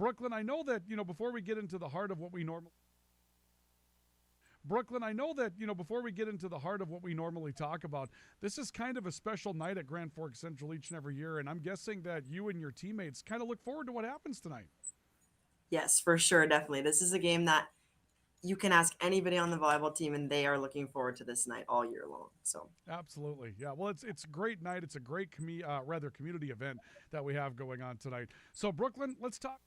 Brooklyn, I know that, before we get into the heart of what we normally Brooklyn, I know that, before we get into the heart of what we normally talk about, this is kind of a special night at Grand Forks Central each and every year, and I'm guessing that you and your teammates kind of look forward to what happens tonight. Yes, for sure, definitely. This is a game that you can ask anybody on the volleyball team, and they are looking forward to this night all year long. So Absolutely, yeah. Well, it's a great night. It's a great community event that we have going on tonight. So, Brooklyn, let's talk.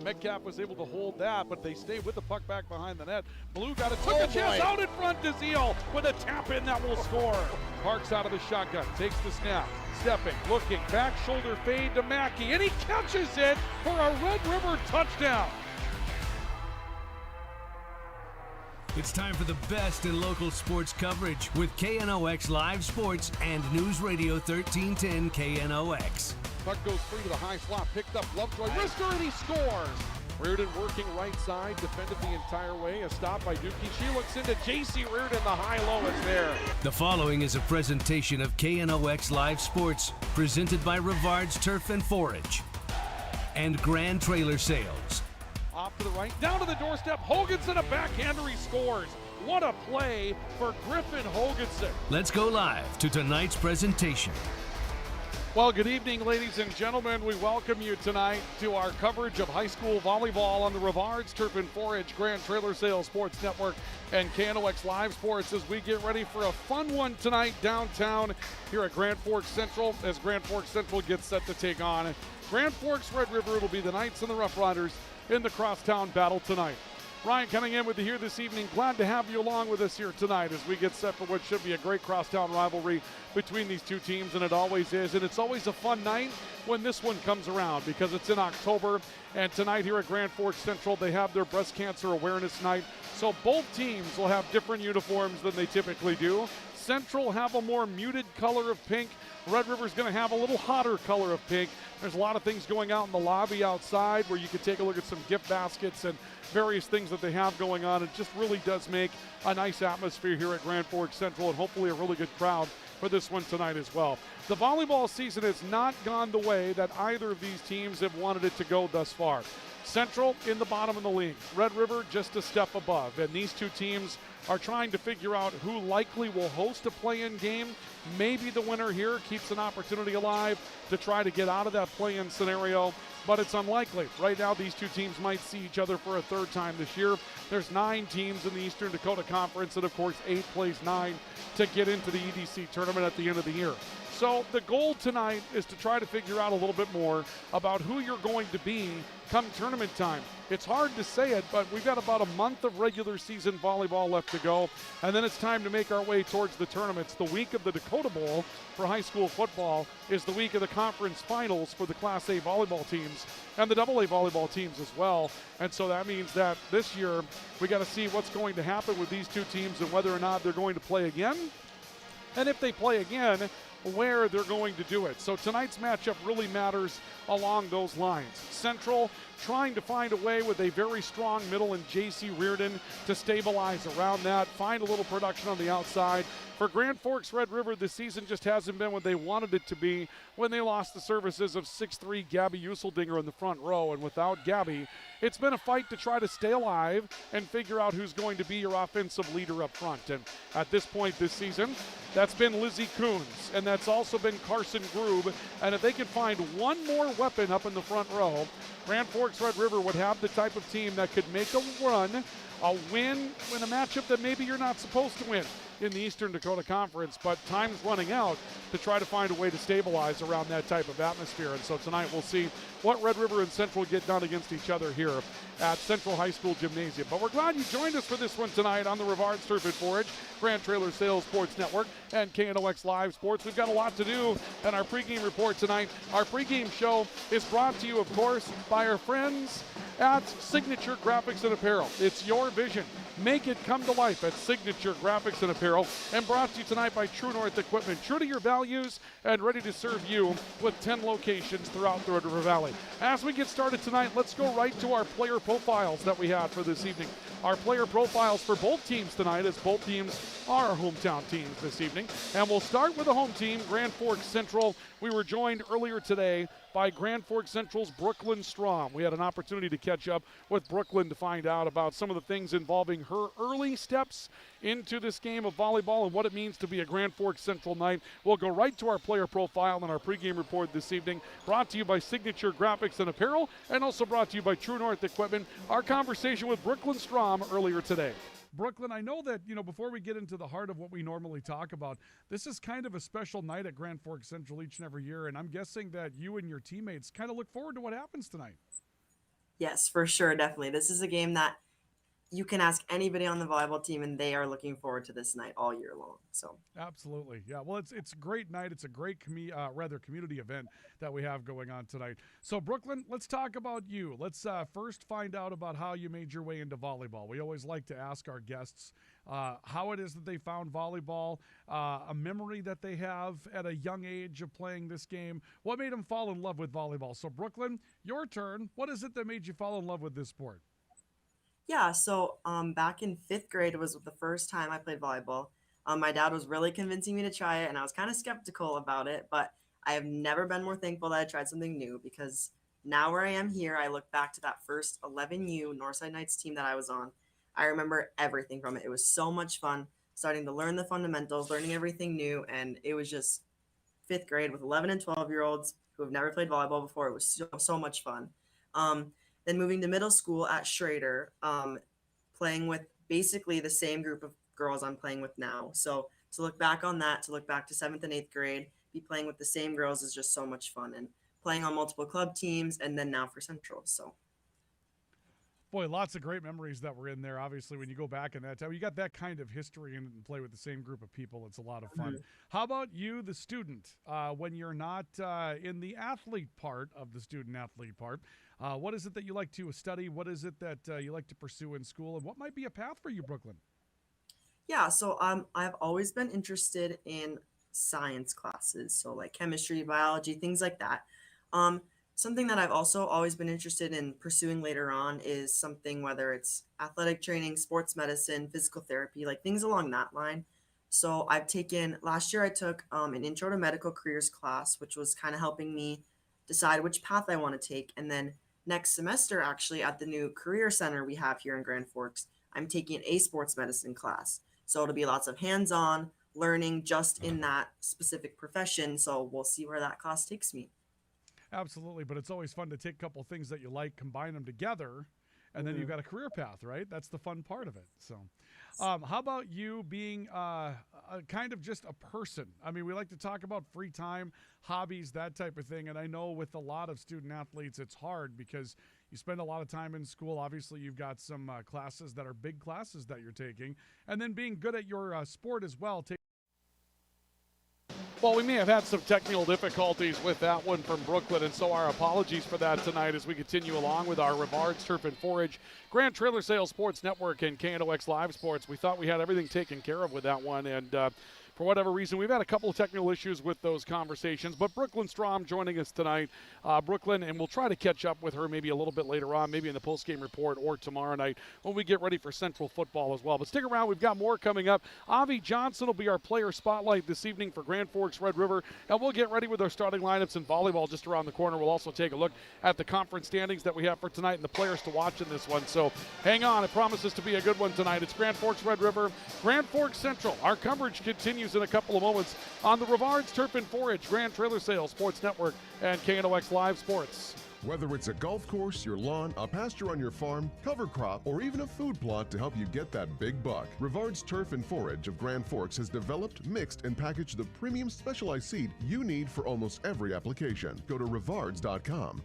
Metcalf was able to hold that, but they stay with the puck back behind the net. Blue got it, took a chance out in front to Zeal with a tap in that will score. Parks out of the shotgun, takes the snap, stepping, looking, back shoulder fade to Mackey, and he catches it for a Red River touchdown. It's time for the best in local sports coverage with KNOX Live Sports and News Radio 1310 KNOX. Puck goes free to the high slot, picked up Lovejoy, wrister, and he scores. Reardon working right side, defended the entire way. A stop by Dookie. She looks into J.C. Reardon, the high-low is there. The following is a presentation of KNOX Live Sports, presented by Rivard's Turf and Forage and Grand Trailer Sales. Off to the right, down to the doorstep. Hoganson, a backhander, he scores. What a play for Griffin Hoganson. Let's go live to tonight's presentation. Well, good evening, ladies and gentlemen. We welcome you tonight to our coverage of high school volleyball on the Rivard's Turf and Forage, Grand Trailer Sales Sports Network, and KNOX Live Sports as we get ready for a fun one tonight downtown here at Grand Forks Central as Grand Forks Central gets set to take on Grand Forks Red River. It'll be the Knights and the Rough Riders in the crosstown battle tonight. Ryan Cunningham with you here this evening. Glad to have you along with us here tonight as we get set for what should be a great crosstown rivalry between these two teams, and it always is. And it's always a fun night when this one comes around because it's in October. And tonight here at Grand Forks Central, they have their breast cancer awareness night. So both teams will have different uniforms than they typically do. Central have a more muted color of pink. Red River's going to have a little hotter color of pink. There's a lot of things going out in the lobby outside where you can take a look at some gift baskets and various things that they have going on. It just really does make a nice atmosphere here at Grand Forks Central and hopefully a really good crowd for this one tonight as well. The volleyball season has not gone the way that either of these teams have wanted it to go thus far. Central in the bottom of the league. Red River just a step above. And these two teams are trying to figure out who likely will host a play-in game. Maybe the winner here keeps an opportunity alive to try to get out of that play-in scenario, but it's unlikely. Right now, these two teams might see each other for a third time this year. There's 9 teams in the Eastern Dakota Conference, and of course, 8 plays 9 to get into the EDC tournament at the end of the year. So the goal tonight is to try to figure out a little bit more about who you're going to be come tournament time. It's hard to say it, but we've got about a month of regular season volleyball left to go, and then it's time to make our way towards the tournaments. The week of the Dakota Bowl for high school football is the week of the conference finals for the Class A volleyball teams and the AA volleyball teams as well. And so that means that this year we got to see what's going to happen with these two teams and whether or not they're going to play again. And if they play again, where they're going to do it. So tonight's matchup really matters along those lines. Central trying to find a way with a very strong middle in J.C. Reardon to stabilize around that, find a little production on the outside. For Grand Forks Red River, the season just hasn't been what they wanted it to be when they lost the services of 6'3" Gabby Useldinger in the front row. And without Gabby, it's been a fight to try to stay alive and figure out who's going to be your offensive leader up front. And at this point this season, that's been Lizzie Coons, and that's also been Carson Grube. And if they could find one more weapon up in the front row, Grand Forks Red River would have the type of team that could make a run, a win in a matchup that maybe you're not supposed to win in the Eastern Dakota Conference, but time's running out to try to find a way to stabilize around that type of atmosphere. And so tonight we'll see what Red River and Central get done against each other here at Central High School Gymnasium. But we're glad you joined us for this one tonight on the Rivard's Turf and Forage, Grand Trailer Sales Sports Network, and KNOX Live Sports. We've got a lot to do in our pregame report tonight. Our pregame show is brought to you, of course, by our friends at Signature Graphics and Apparel. It's your vision. Make it come to life at Signature Graphics and Apparel, and brought to you tonight by True North Equipment. True to your values and ready to serve you with 10 locations throughout the Red River Valley. As we get started tonight, let's go right to our player profiles that we have for this evening. Our player profiles for both teams tonight, as both teams are our hometown teams this evening. And we'll start with the home team, Grand Forks Central. We were joined earlier today by Grand Forks Central's Brooklyn Strom. We had an opportunity to catch up with Brooklyn to find out about some of the things involving her early steps into this game of volleyball and what it means to be a Grand Forks Central Knight. We'll go right to our player profile and our pregame report this evening, brought to you by Signature Graphics and Apparel, and also brought to you by True North Equipment. Our conversation with Brooklyn Strom earlier today. Brooklyn, I know that, before we get into the heart of what we normally talk about, this is kind of a special night at Grand Forks Central each and every year, and I'm guessing that you and your teammates kind of look forward to what happens tonight. Yes, for sure, definitely. This is a game that you can ask anybody on the volleyball team, and they are looking forward to this night all year long. So, Absolutely, yeah. Well, it's a great night. It's a great community event that we have going on tonight. So, Brooklyn, let's talk about you. Let's first find out about how you made your way into volleyball. We always like to ask our guests how it is that they found volleyball, a memory that they have at a young age of playing this game. What made them fall in love with volleyball? So, Brooklyn, your turn. What is it that made you fall in love with this sport? yeah, so back in fifth grade was the first time I played volleyball. My dad was really convincing me to try it, and I was kind of skeptical about it, but I have never been more thankful that I tried something new because now where I am here, I look back to that first 11U Northside Knights team that I was on. I remember everything from it. It was so much fun starting to learn the fundamentals, learning everything new, and it was just fifth grade with 11 and 12-year-olds who have never played volleyball before. It was so much fun. Um, then moving to middle school at Schrader, playing with basically the same group of girls I'm playing with now. So to look back on that, to look back to seventh and eighth grade, be playing with the same girls is just so much fun. And playing on multiple club teams, and then now for Central. So Boy, lots of great memories that were in there. Obviously, when you go back in that time, you got that kind of history and play with the same group of people. It's a lot of fun. How about you, the student? When you're not in the athlete part of the student athlete part, what is it that you like to study? What is it that you like to pursue in school? And what might be a path for you, Brooklyn? yeah, so I've always been interested in science classes, so like chemistry, biology, things like that. Um, Something that I've also always been interested in pursuing later on is something whether it's athletic training, sports medicine, physical therapy, like things along that line. So I've taken last year I took an intro to medical careers class, which was kind of helping me decide which path I want to take, and then next semester actually at the new career center we have here in Grand Forks, I'm taking a sports medicine class. So it'll be lots of hands-on learning just in that specific profession. So we'll see where that class takes me. Absolutely, but it's always fun to take a couple things that you like, combine them together, and then you've got a career path, right? That's the fun part of it. So, how about you being a kind of just a person? I mean, we like to talk about free time, hobbies, that type of thing. And I know with a lot of student athletes, it's hard because you spend a lot of time in school. Obviously, you've got some classes that are big classes that you're taking, and then being good at your sport as well. Well, we may have had some technical difficulties with that one from Brooklyn, and so our apologies for that tonight as we continue along with our Rivards Turf and Forage Grand Trailer Sales Sports Network and KNOX Live Sports. We thought we had everything taken care of with that one, and for whatever reason, we've had a couple of technical issues with those conversations, but Brooklyn Strom joining us tonight. Brooklyn, and we'll try to catch up with her maybe a little bit later on, maybe in the postgame report or tomorrow night when we get ready for Central football as well. But stick around, we've got more coming up. Avi Johnson will be our player spotlight this evening for Grand Forks Red River, and we'll get ready with our starting lineups in volleyball just around the corner. We'll also take a look at the conference standings that we have for tonight and the players to watch in this one. So hang on, it promises to be a good one tonight. It's Grand Forks Red River, Grand Forks Central. Our coverage continues in a couple of moments on the Rivards Turf and Forage Grand Trailer Sales Sports Network and KNOX Live Sports. Whether it's a golf course, your lawn, a pasture on your farm, cover crop, or even a food plot to help you get that big buck, Rivards Turf and Forage of Grand Forks has developed, mixed, and packaged the premium specialized seed you need for almost every application. Go to rivards.com.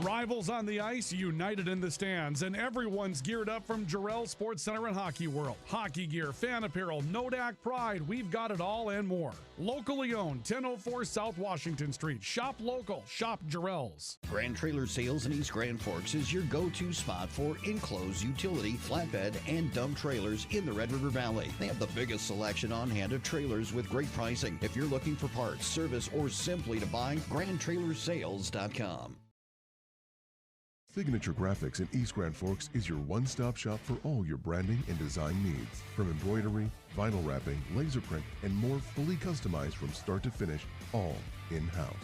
Rivals on the ice, united in the stands, and everyone's geared up from Jarrell Sports Center and Hockey World. Hockey gear, fan apparel, Nodak Pride, we've got it all and more. Locally owned, 1004 South Washington Street. Shop local, shop Jarrell's. Grand Trailer Sales in East Grand Forks is your go-to spot for enclosed utility, flatbed, and dump trailers in the Red River Valley. They have the biggest selection on hand of trailers with great pricing. If you're looking for parts, service, or simply to buy, GrandTrailersales.com. Signature Graphics in East Grand Forks is your one-stop shop for all your branding and design needs. From embroidery, vinyl wrapping, laser print, and more fully customized from start to finish, all in-house.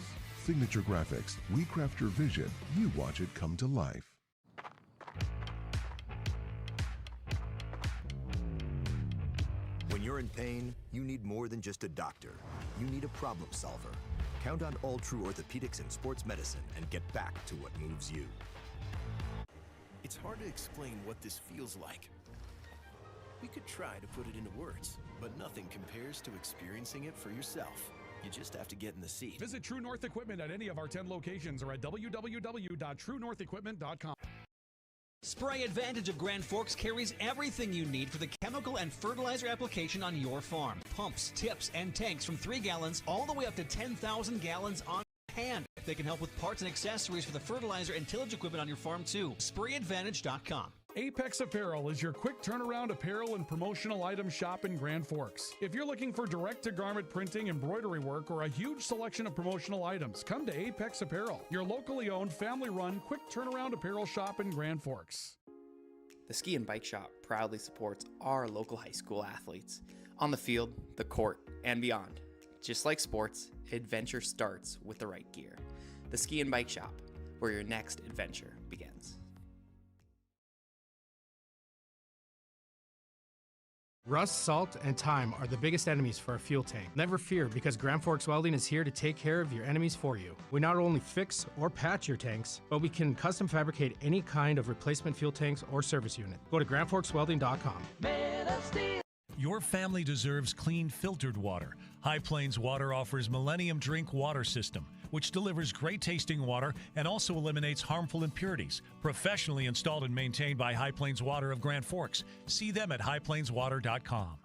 Signature Graphics. We craft your vision. You watch it come to life. When you're in pain, you need more than just a doctor. You need a problem solver. Count on All True Orthopedics and Sports Medicine and get back to what moves you. It's hard to explain what this feels like. We could try to put it into words, but nothing compares to experiencing it for yourself. You just have to get in the seat. Visit True North Equipment at any of our 10 locations or at www.truenorthequipment.com. Spray Advantage of Grand Forks carries everything you need for the chemical and fertilizer application on your farm. Pumps, tips, and tanks from 3 gallons all the way up to 10,000 gallons on hand. They can help with parts and accessories for the fertilizer and tillage equipment on your farm too. SprayAdvantage.com. Apex Apparel is your quick turnaround apparel and promotional item shop in Grand Forks. If you're looking for direct-to-garment printing, embroidery work, or a huge selection of promotional items, come to Apex Apparel, your locally owned, family-run, quick turnaround apparel shop in Grand Forks. The Ski and Bike Shop proudly supports our local high school athletes on the field, the court, and beyond. Just like sports, adventure starts with the right gear. The Ski and Bike Shop, where your next adventure begins. Rust, salt, and time are the biggest enemies for a fuel tank. Never fear, because Grand Forks Welding is here to take care of your enemies for you. We not only fix or patch your tanks, but we can custom fabricate any kind of replacement fuel tanks or service unit. Go to grandforkswelding.com. Your family deserves clean, filtered water. High Plains Water offers Millennium Drink Water System, which delivers great tasting water and also eliminates harmful impurities. Professionally installed and maintained by High Plains Water of Grand Forks. See them at highplainswater.com.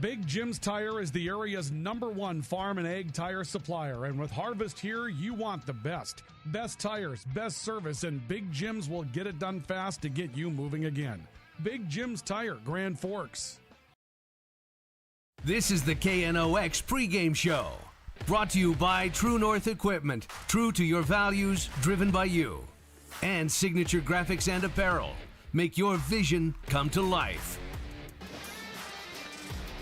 Big Jim's Tire is the area's #1 farm and ag tire supplier, and with Harvest here, you want the best. Best tires, best service, and Big Jim's will get it done fast to get you moving again. Big Jim's Tire, Grand Forks. This is the KNOX pregame show. Brought to you by True North Equipment. True to your values, driven by you. And Signature Graphics and Apparel. Make your vision come to life.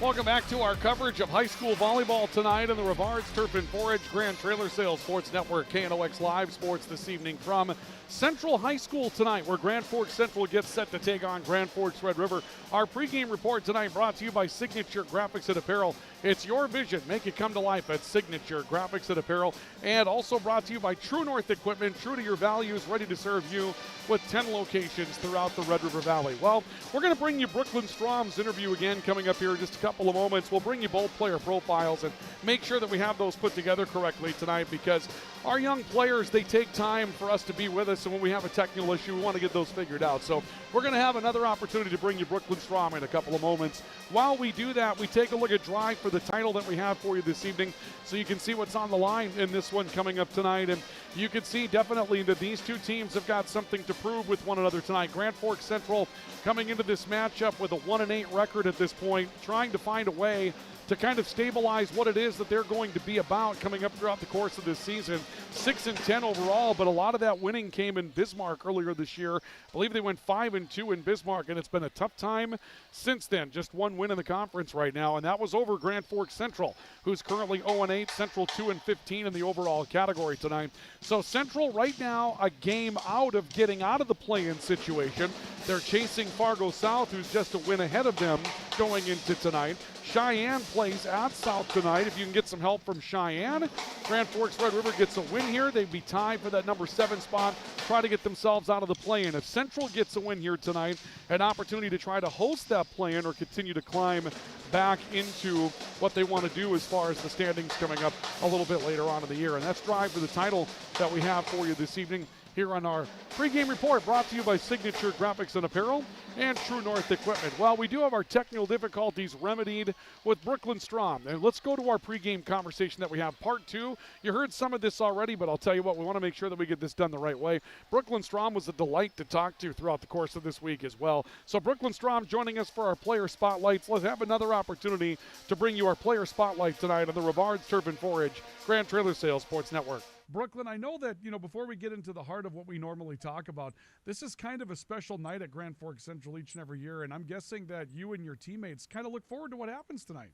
Welcome back to our coverage of high school volleyball tonight on the Rivards Turf and Forage Grand Trailer Sales Sports Network. KNOX Live Sports this evening from Central High School tonight, where Grand Forks Central gets set to take on Grand Forks Red River. Our pregame report tonight brought to you by Signature Graphics and Apparel. It's your vision. Make it come to life at Signature Graphics and Apparel. And also brought to you by True North Equipment, true to your values, ready to serve you with 10 locations throughout the Red River Valley. Well, we're going to bring you Brooklyn Strom's interview again coming up here in just a couple of moments. We'll bring you both player profiles and make sure that we have those put together correctly tonight, because our young players, they take time for us to be with us, and when we have a technical issue, we want to get those figured out. So we're going to have another opportunity to bring you Brooklyn Strom in a couple of moments. While we do that, we take a look at Drive for the title that we have for you this evening, so you can see what's on the line in this one coming up tonight. And you can see definitely that these two teams have got something to prove with one another tonight. Grand Forks Central coming into this matchup with a 1-8 record at this point, trying to find a way to kind of stabilize what it is that they're going to be about coming up throughout the course of this season. 6-10 overall, but a lot of that winning came in Bismarck earlier this year. I believe they went 5-2 in Bismarck, and it's been a tough time since then. Just one win in the conference right now, and that was over Grand Forks Central, who's currently 0-8, Central 2-15 in the overall category tonight. So Central right now a game out of getting out of the play-in situation. They're chasing Fargo South, who's just a win ahead of them going into tonight. Cheyenne plays at South tonight. If you can get some help from Cheyenne, Grand Forks Red River gets a win here. They'd be tied for that number 7 spot, try to get themselves out of the play-in. If Central gets a win here tonight, an opportunity to try to host that play-in or continue to climb back into what they want to do as far as the standings coming up a little bit later on in the year. And that's Drive for the title that we have for you this evening here on our pregame report, brought to you by Signature Graphics and Apparel and True North Equipment. Well, we do have our technical difficulties remedied with Brooklyn Strom. And let's go to our pregame conversation that we have, part 2. You heard some of this already, but I'll tell you what, we want to make sure that we get this done the right way. Brooklyn Strom was a delight to talk to throughout the course of this week as well. So Brooklyn Strom joining us for our player spotlights. Let's have another opportunity to bring you our player spotlight tonight on the Rivards Turf and Forage Grand Trailer Sales Sports Network. Brooklyn, I know that, before we get into the heart of what we normally talk about, this is kind of a special night at Grand Forks Central each and every year, and I'm guessing that you and your teammates kind of look forward to what happens tonight.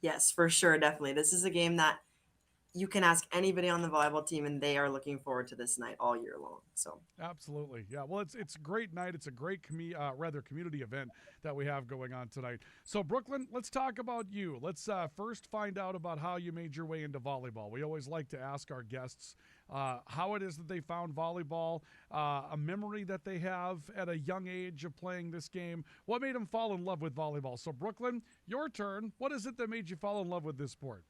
Yes, for sure, definitely. This is a game that you can ask anybody on the volleyball team, and they are looking forward to this night all year long. So absolutely, yeah. Well, it's a great night. It's a great community event that we have going on tonight. So Brooklyn, let's talk about you. Let's first find out about how you made your way into volleyball. We always like to ask our guests how it is that they found volleyball, a memory that they have at a young age of playing this game. What made them fall in love with volleyball? So, Brooklyn, your turn. What is it that made you fall in love with this sport?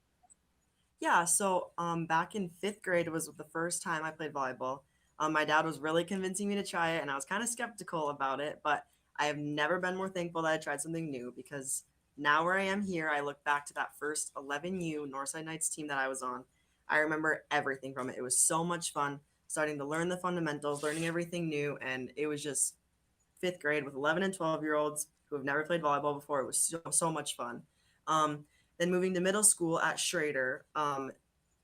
Yeah, so back in fifth grade was the first time I played volleyball. My dad was really convincing me to try it, and I was kind of skeptical about it, but I have never been more thankful that I tried something new because now where I am here, I look back to that first 11U Northside Knights team that I was on. I remember everything from it. It was so much fun starting to learn the fundamentals, learning everything new, and it was just fifth grade with 11 and 12-year-olds who have never played volleyball before. It was so much fun. Then moving to middle school at Schrader,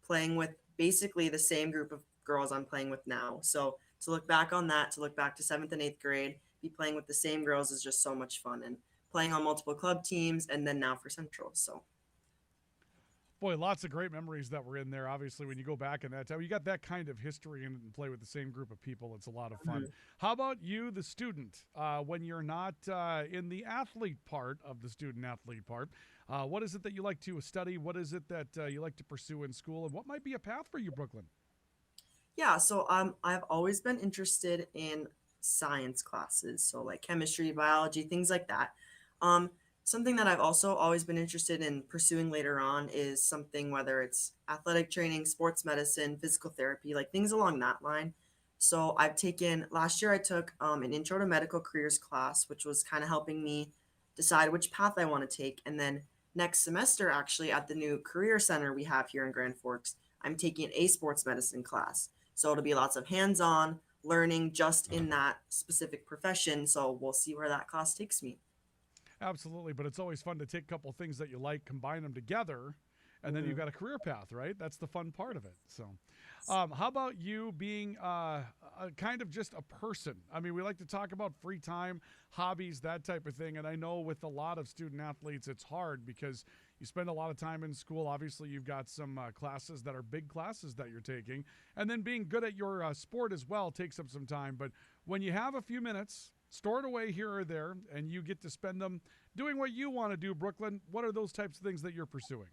playing with basically the same group of girls I'm playing with now. So to look back on that, to look back to seventh and eighth grade, be playing with the same girls is just so much fun. And playing on multiple club teams, and then now for Central. So. Boy, lots of great memories that were in there. Obviously, when you go back in that time, you got that kind of history and play with the same group of people. It's a lot of fun. How about you, the student, when you're not in the athlete part of the student-athlete part? What is it that you like to study? What is it that you like to pursue in school? And what might be a path for you, Brooklyn? Yeah, so I've always been interested in science classes, so like chemistry, biology, things like that. Something that I've also always been interested in pursuing later on is something, whether it's athletic training, sports medicine, physical therapy, like things along that line. So last year I took an intro to medical careers class, which was kind of helping me decide which path I want to take. And then next semester, actually, at the new career center we have here in Grand Forks, I'm taking a sports medicine class. So it'll be lots of hands-on learning just in that specific profession. So we'll see where that class takes me. Absolutely, but it's always fun to take a couple things that you like, combine them together, and then you've got a career path, right? That's the fun part of it. So how about you being kind of just a person? I mean, we like to talk about free time, hobbies, that type of thing, and I know with a lot of student athletes, it's hard because you spend a lot of time in school. Obviously, you've got some classes that are big classes that you're taking, and then being good at your sport as well takes up some time. But when you have a few minutes, stored away here or there, and you get to spend them doing what you want to do, Brooklyn, what are those types of things that you're pursuing?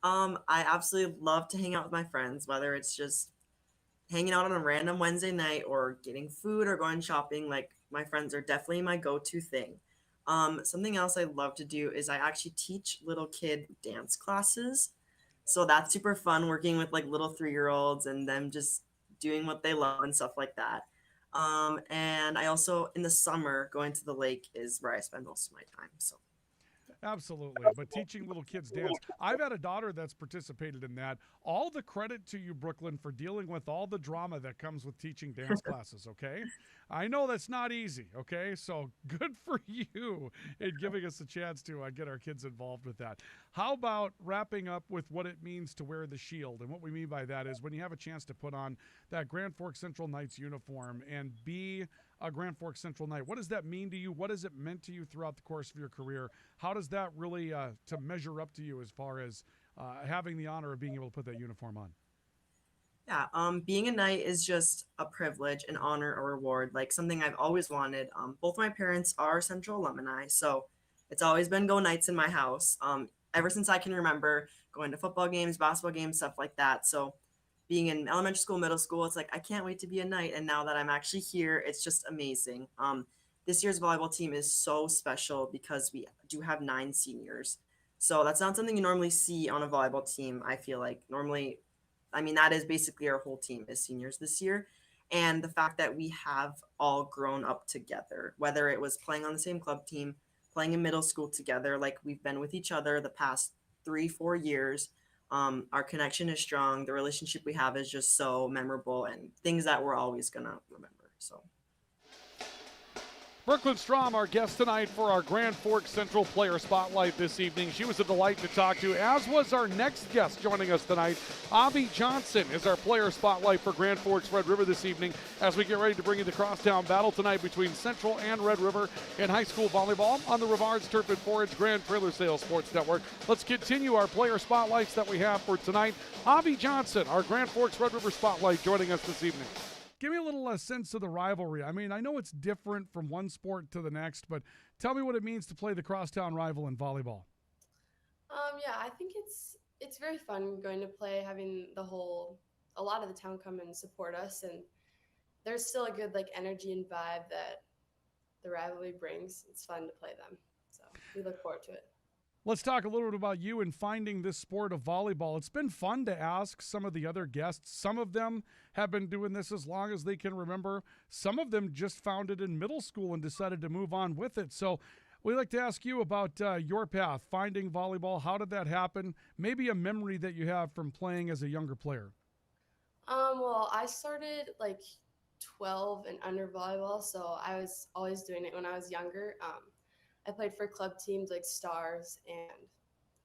I absolutely love to hang out with my friends, whether it's just hanging out on a random Wednesday night or getting food or going shopping. Like, my friends are definitely my go-to thing. Something else I love to do is I actually teach little kid dance classes. So that's super fun, working with like little 3-year-olds and them just doing what they love and stuff like that. And I also, in the summer, going to the lake is where I spend most of my time. So. Absolutely, but teaching little kids dance. I've had a daughter that's participated in that. All the credit to you, Brooklyn, for dealing with all the drama that comes with teaching dance classes, okay? I know that's not easy, okay? So good for you in giving us a chance to get our kids involved with that. How about wrapping up with what it means to wear the shield? And what we mean by that is when you have a chance to put on that Grand Forks Central Knights uniform and be a Grand Forks Central Knight. What does that mean to you? What has it meant to you throughout the course of your career? How does that really to measure up to you as far as having the honor of being able to put that uniform on? Yeah, being a knight is just a privilege, an honor, a reward, like something I've always wanted. Both my parents are Central alumni, so it's always been go Knights in my house. Ever since I can remember, going to football games, basketball games, stuff like that. So being in elementary school, middle school, it's like, I can't wait to be a Knight. And now that I'm actually here, it's just amazing. This year's volleyball team is so special because we do have 9 seniors. So that's not something you normally see on a volleyball team. I feel like normally, I mean, that is basically our whole team is seniors this year. And the fact that we have all grown up together, whether it was playing on the same club team, playing in middle school together, like we've been with each other the past 3-4 years. Our connection is strong. The relationship we have is just so memorable and things that we're always going to remember. So. Brooklyn Strom, our guest tonight for our Grand Forks Central Player Spotlight this evening. She was a delight to talk to, as was our next guest joining us tonight. Avi Johnson is our Player Spotlight for Grand Forks Red River this evening as we get ready to bring you the crosstown battle tonight between Central and Red River in high school volleyball on the Rivards Turf and Forage Grand Trailer Sales Sports Network. Let's continue our Player Spotlights that we have for tonight. Avi Johnson, our Grand Forks Red River Spotlight, joining us this evening. Give me a little sense of the rivalry. I mean, I know it's different from one sport to the next, but tell me what it means to play the crosstown rival in volleyball. Yeah, I think it's very fun going to play, having the whole a lot of the town come and support us, and there's still a good like energy and vibe that the rivalry brings. It's fun to play them, so we look forward to it. Let's talk a little bit about you and finding this sport of volleyball. It's been fun to ask some of the other guests. Some of them have been doing this as long as they can remember. Some of them just found it in middle school and decided to move on with it. So we'd like to ask you about your path, finding volleyball. How did that happen? Maybe a memory that you have from playing as a younger player. Well, I started like 12 and under volleyball, so I was always doing it when I was younger. I played for club teams like Stars, and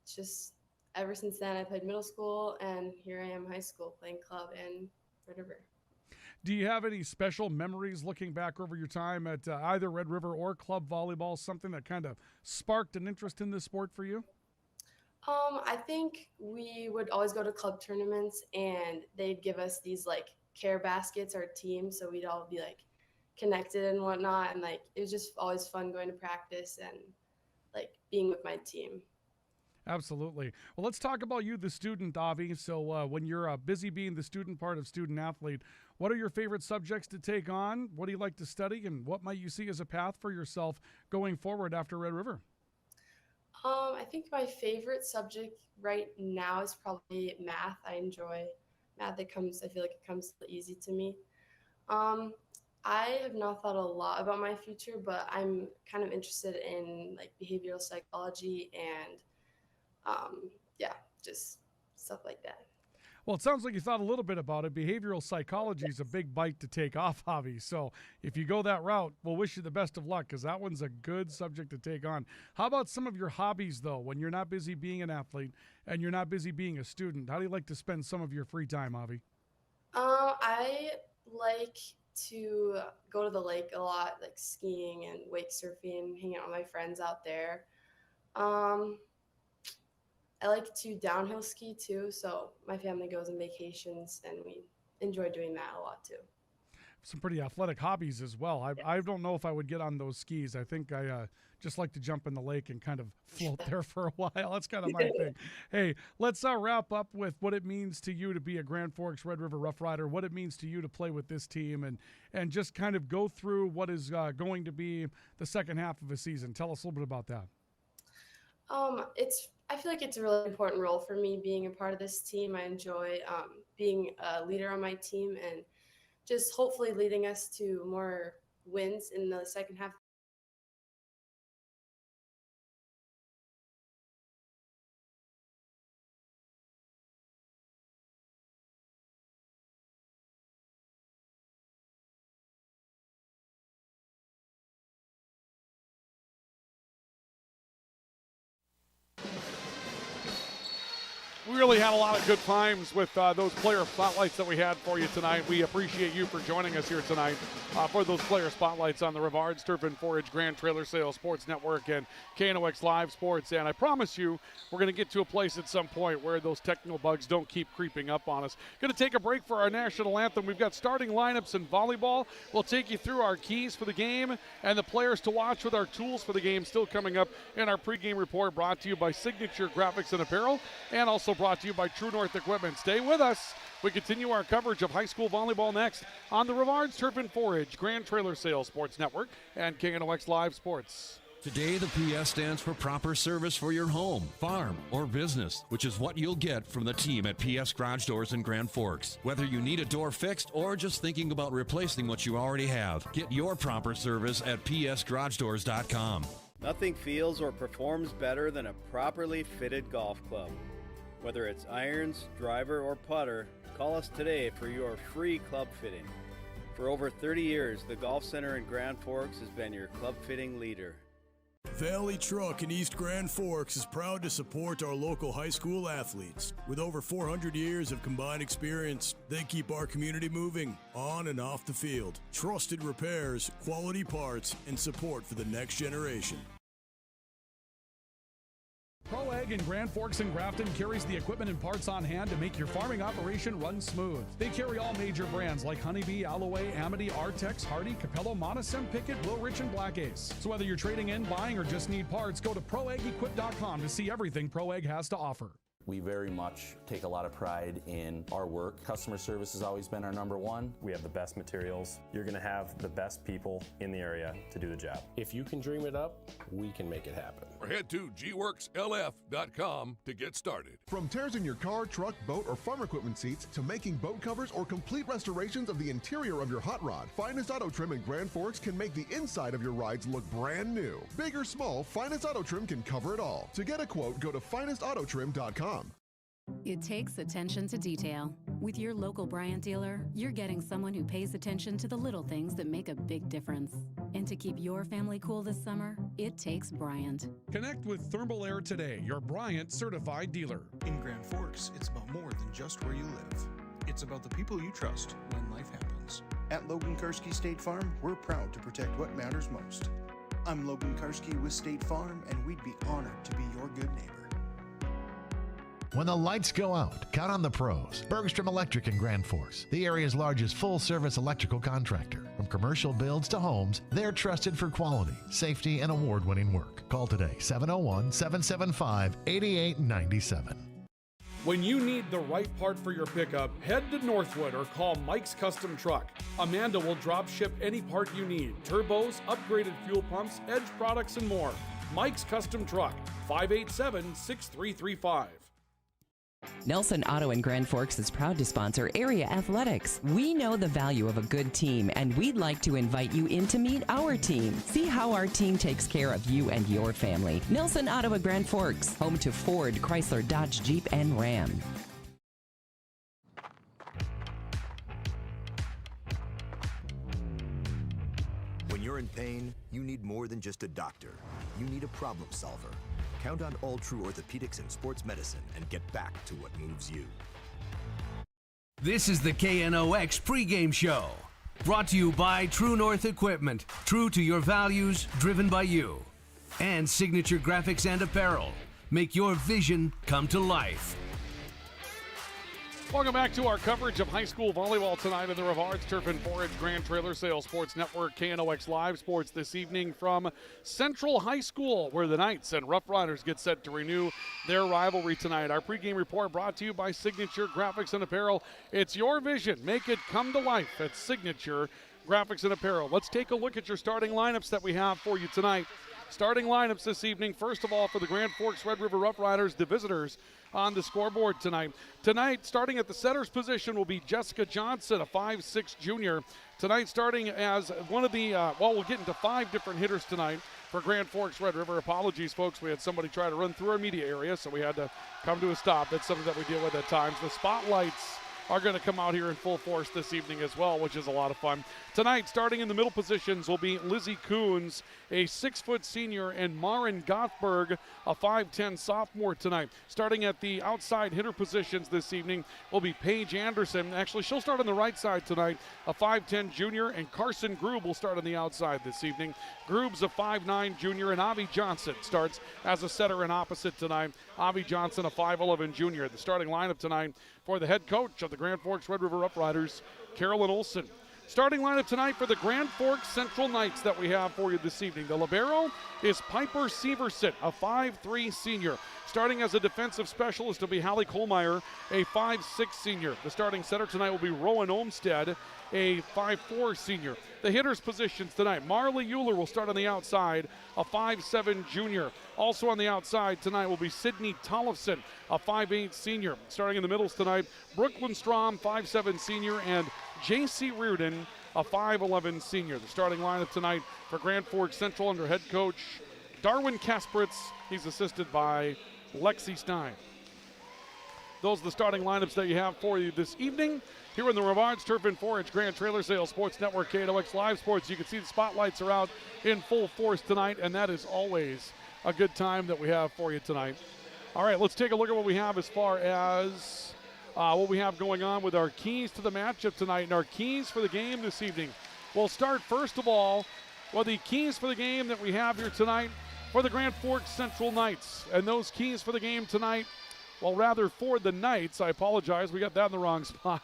just ever since then I played middle school, and here I am high school playing club in Red River. Do you have any special memories looking back over your time at either Red River or club volleyball, something that kind of sparked an interest in this sport for you? I think we would always go to club tournaments, and they'd give us these like care baskets, our team, so we'd all be like connected and whatnot, and like it was just always fun going to practice and like being with my team. Absolutely. Well, let's talk about you, the student, Avi. So when you're busy being the student part of student athlete, what are your favorite subjects to take on? What do you like to study, and what might you see as a path for yourself going forward after Red River? I think my favorite subject right now is probably math. I enjoy math. I feel like it comes easy to me. I have not thought a lot about my future, but I'm kind of interested in like behavioral psychology and just stuff like that. Well, it sounds like you thought a little bit about it. Behavioral psychology is a big bite to take off, Avi. So if you go that route, we'll wish you the best of luck, because that one's a good subject to take on. How about some of your hobbies, though, when you're not busy being an athlete and you're not busy being a student? How do you like to spend some of your free time, Avi? I like to go to the lake a lot, like skiing and wake surfing, hanging out with my friends out there. I like to downhill ski too, so my family goes on vacations and we enjoy doing that a lot too. Some pretty athletic hobbies as well. I don't know if I would get on those skis. I think I just like to jump in the lake and kind of float there for a while. That's kind of my thing. Hey, let's wrap up with what it means to you to be a Grand Forks Red River Rough Rider, what it means to you to play with this team, and just kind of go through what is going to be the second half of a season. Tell us a little bit about that. I feel like it's a really important role for me being a part of this team. I enjoy being a leader on my team and just hopefully leading us to more wins in the second half. We really had a lot of good times with those player spotlights that we had for you tonight. We appreciate you for joining us here tonight for those player spotlights on the Rivards Turf and 4-H Grand Trailer Sales Sports Network and KNOX Live Sports. And I promise you, we're going to get to a place at some point where those technical bugs don't keep creeping up on us. Going to take a break for our national anthem. We've got starting lineups in volleyball. We'll take you through our keys for the game and the players to watch with our tools for the game still coming up in our pregame report, brought to you by Signature Graphics and Apparel, and also brought to you by True North Equipment. Stay with us. We continue our coverage of high school volleyball next on the Rivards Turf and 4-H Grand Trailer Sales Sports Network and KNOX Live Sports. Today, the PS stands for proper service for your home, farm, or business, which is what you'll get from the team at PS Garage Doors in Grand Forks. Whether you need a door fixed or just thinking about replacing what you already have, get your proper service at psgaragedoors.com. Nothing feels or performs better than a properly fitted golf club. Whether it's irons, driver, or putter, call us today for your free club fitting. For over 30 years, the Golf Center in Grand Forks has been your club fitting leader. Valley Truck in East Grand Forks is proud to support our local high school athletes. With over 400 years of combined experience, they keep our community moving on and off the field. Trusted repairs, quality parts, and support for the next generation. Pro Ag in Grand Forks and Grafton carries the equipment and parts on hand to make your farming operation run smooth. They carry all major brands like Honeybee, Alloway, Amity, Artex, Hardy, Capello, Monosem, Pickett, Wilrich, and Black Ace. So whether you're trading in, buying, or just need parts, go to ProAgEquip.com to see everything Pro Ag has to offer. We very much take a lot of pride in our work. Customer service has always been our number one. We have the best materials. You're going to have the best people in the area to do the job. If you can dream it up, we can make it happen. Or head to gworkslf.com to get started. From tears in your car, truck, boat, or farm equipment seats to making boat covers or complete restorations of the interior of your hot rod, Finest Auto Trim in Grand Forks can make the inside of your rides look brand new. Big or small, Finest Auto Trim can cover it all. To get a quote, go to finestautotrim.com. It takes attention to detail. With your local Bryant dealer, you're getting someone who pays attention to the little things that make a big difference. And to keep your family cool this summer, it takes Bryant. Connect with Thermal Air today, your Bryant certified dealer. In Grand Forks, it's about more than just where you live. It's about the people you trust when life happens. At Logan Karski State Farm, we're proud to protect what matters most. I'm Logan Karski with State Farm, and we'd be honored to be your good neighbor. When the lights go out, count on the pros. Bergstrom Electric in Grand Forks, the area's largest full-service electrical contractor. From commercial builds to homes, they're trusted for quality, safety, and award-winning work. Call today, 701-775-8897. When you need the right part for your pickup, head to Northwood or call Mike's Custom Truck. Amanda will drop ship any part you need. Turbos, upgraded fuel pumps, Edge products, and more. Mike's Custom Truck, 587-6335. Nelson Auto in Grand Forks is proud to sponsor area athletics. We know the value of a good team, and we'd like to invite you in to meet our team. See how our team takes care of you and your family. Nelson Auto in Grand Forks, home to Ford, Chrysler, Dodge, Jeep, and Ram. When you're in pain, you need more than just a doctor. You need a problem solver. Count on All True Orthopedics and Sports Medicine and get back to what moves you. This is the KNOX pregame show. Brought to you by True North Equipment. True to your values, driven by you. And Signature Graphics and Apparel. Make your vision come to life. Welcome back to our coverage of high school volleyball tonight in the Rivards Turf and Forage Grand Trailer Sales Sports Network. KNOX Live Sports this evening from Central High School, where the Knights and Rough Riders get set to renew their rivalry tonight. Our pregame report brought to you by Signature Graphics and Apparel. It's your vision. Make it come to life at Signature Graphics and Apparel. Let's take a look at your starting lineups that we have for you tonight. Starting lineups this evening, first of all, for the Grand Forks Red River Rough Riders, the visitors on the scoreboard tonight. Tonight, starting at the setter's position will be Jessica Johnson, a 5'6" junior. Tonight, starting as one of the, we'll get into 5 different hitters tonight for Grand Forks Red River. Apologies, folks. We had somebody try to run through our media area, so we had to come to a stop. That's something that we deal with at times. The spotlights are going to come out here in full force this evening as well, which is a lot of fun. Tonight, starting in the middle positions will be Lizzie Coons, a 6-foot senior, and Maren Gothberg, a 5'10" sophomore tonight. Starting at the outside hitter positions this evening will be Paige Anderson. Actually, she'll start on the right side tonight, a 5'10" junior, and Carson Grube will start on the outside this evening. Grube's a 5'9" junior, and Avi Johnson starts as a setter and opposite tonight. Avi Johnson, a 5'11" junior. The starting lineup tonight for the head coach of the Grand Forks Red River Rough Riders, Carolyn Olson. Starting lineup tonight for the Grand Forks Central Knights that we have for you this evening. The libero is Piper Severson, a 5'3" senior. Starting as a defensive specialist will be Hallie Kohlmeyer, a 5'6" senior. The starting center tonight will be Rowan Olmstead, a 5'4" senior. The hitters positions tonight, Marley Euler will start on the outside, a 5'7" junior. Also on the outside tonight will be Sydney Tollefson, a 5'8" senior. Starting in the middles tonight, Brooklyn Strom, 5'7" senior, and J.C. Reardon, a 5'11" senior. The starting lineup tonight for Grand Forks Central under head coach Darwin Kasperitz. He's assisted by Lexi Stein. Those are the starting lineups that you have for you this evening here in the Rivards Turf and Forage Grand Trailer Sales Sports Network, KNOX Live Sports. You can see the spotlights are out in full force tonight, and that is always a good time that we have for you tonight. All right, let's take a look at what we have as far as what we have going on with our keys to the matchup tonight and our keys for the game this evening. We'll start first of all with the keys for the game that we have here tonight for the Grand Forks Central Knights. And those keys for the game tonight Well, rather for the Knights, I apologize, we got that in the wrong spot.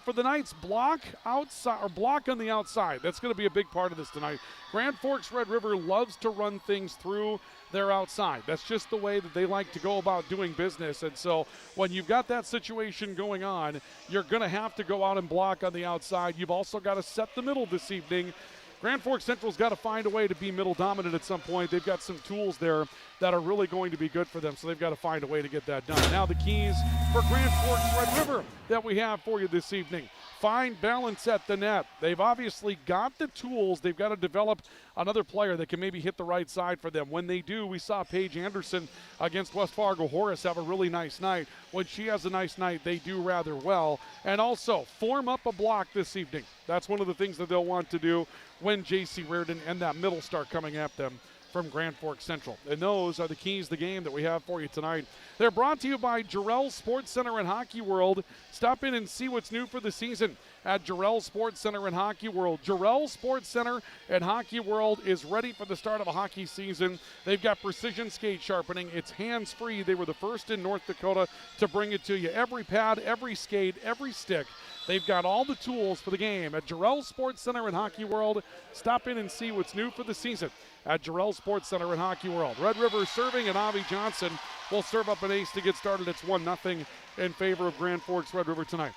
For the Knights, block outside or block on the outside. That's going to be a big part of this tonight. Grand Forks Red River loves to run things through their outside. That's just the way that they like to go about doing business. And so when you've got that situation going on, you're going to have to go out and block on the outside. You've also got to set the middle this evening. Grand Forks Central's got to find a way to be middle dominant at some point. They've got some tools there that are really going to be good for them, so they've got to find a way to get that done. Now the keys for Grand Forks Red River that we have for you this evening. Find balance at the net. They've obviously got the tools. They've got to develop another player that can maybe hit the right side for them. When they do, we saw Paige Anderson against West Fargo Horace have a really nice night. When she has a nice night, they do rather well. And also, form up a block this evening. That's one of the things that they'll want to do when J.C. Reardon and that middle start coming at them from Grand Forks Central. And those are the keys to the game that we have for you tonight. They're brought to you by Jarrell Sports Center and Hockey World. Stop in and see what's new for the season at Jarrell Sports Center and Hockey World. Jarrell Sports Center and Hockey World is ready for the start of a hockey season. They've got precision skate sharpening. It's hands-free. They were the first in North Dakota to bring it to you. Every pad, every skate, every stick. They've got all the tools for the game at Jarrell Sports Center and Hockey World. Stop in and see what's new for the season at Jarrell Sports Center and Hockey World. Red River serving, and Avi Johnson will serve up an ace to get started. It's 1-0 in favor of Grand Forks Red River tonight.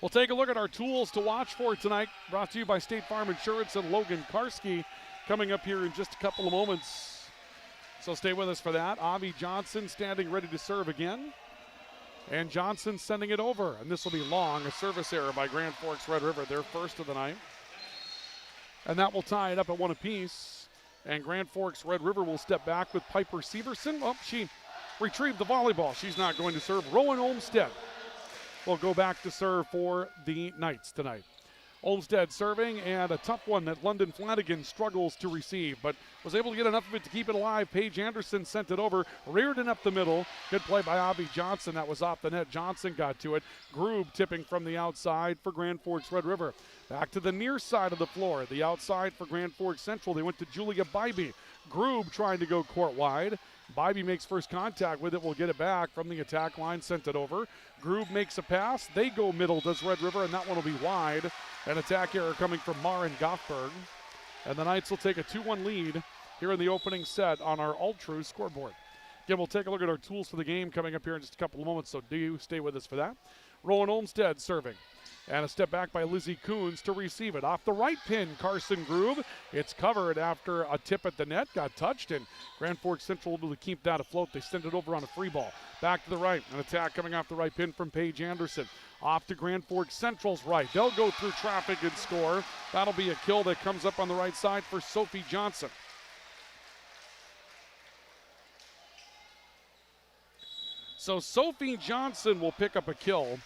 We'll take a look at our tools to watch for tonight, brought to you by State Farm Insurance and Logan Karski, coming up here in just a couple of moments. So stay with us for that. Avi Johnson standing ready to serve again. And Johnson sending it over, and this will be long, a service error by Grand Forks Red River, their first of the night. And that will tie it up at 1 apiece. And Grand Forks Red River will step back with Piper Severson. Oh, she retrieved the volleyball. She's not going to serve. Rowan Olmstead will go back to serve for the Knights tonight. Olmstead serving, and a tough one that London Flanagan struggles to receive, but was able to get enough of it to keep it alive. Paige Anderson sent it over. Reardon up the middle. Good play by Avi Johnson. That was off the net. Johnson got to it. Groob tipping from the outside for Grand Forks Red River. Back to the near side of the floor. The outside for Grand Forks Central. They went to Julia Bybee. Groob trying to go court wide. Bybee makes first contact with it. Will get it back from the attack line. Sent it over. Groob makes a pass. They go middle, does Red River, and that one will be wide. An attack error coming from Maren Goffberg. And the Knights will take a 2-1 lead here in the opening set on our Ultra scoreboard. Again, we'll take a look at our tools for the game coming up here in just a couple of moments, so do stay with us for that. Rowan Olmstead serving. And a step back by Lizzie Coons to receive it. Off the right pin, Carson Groove. It's covered after a tip at the net. Got touched, and Grand Forks Central able to keep that afloat. They send it over on a free ball. Back to the right. An attack coming off the right pin from Paige Anderson. Off to Grand Forks Central's right. They'll go through traffic and score. That'll be a kill that comes up on the right side for Sophie Johnson. So Sophie Johnson will pick up a kill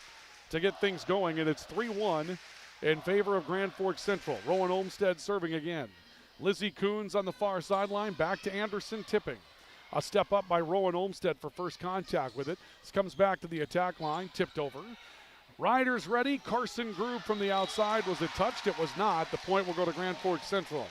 to get things going, and it's 3-1 in favor of Grand Forks Central. Rowan Olmstead serving again. Lizzie Coons on the far sideline, back to Anderson tipping. A step up by Rowan Olmstead for first contact with it. This comes back to the attack line, tipped over. Riders ready. Carson Groove from the outside. Was it touched? It was not. The point will go to Grand Forks Central.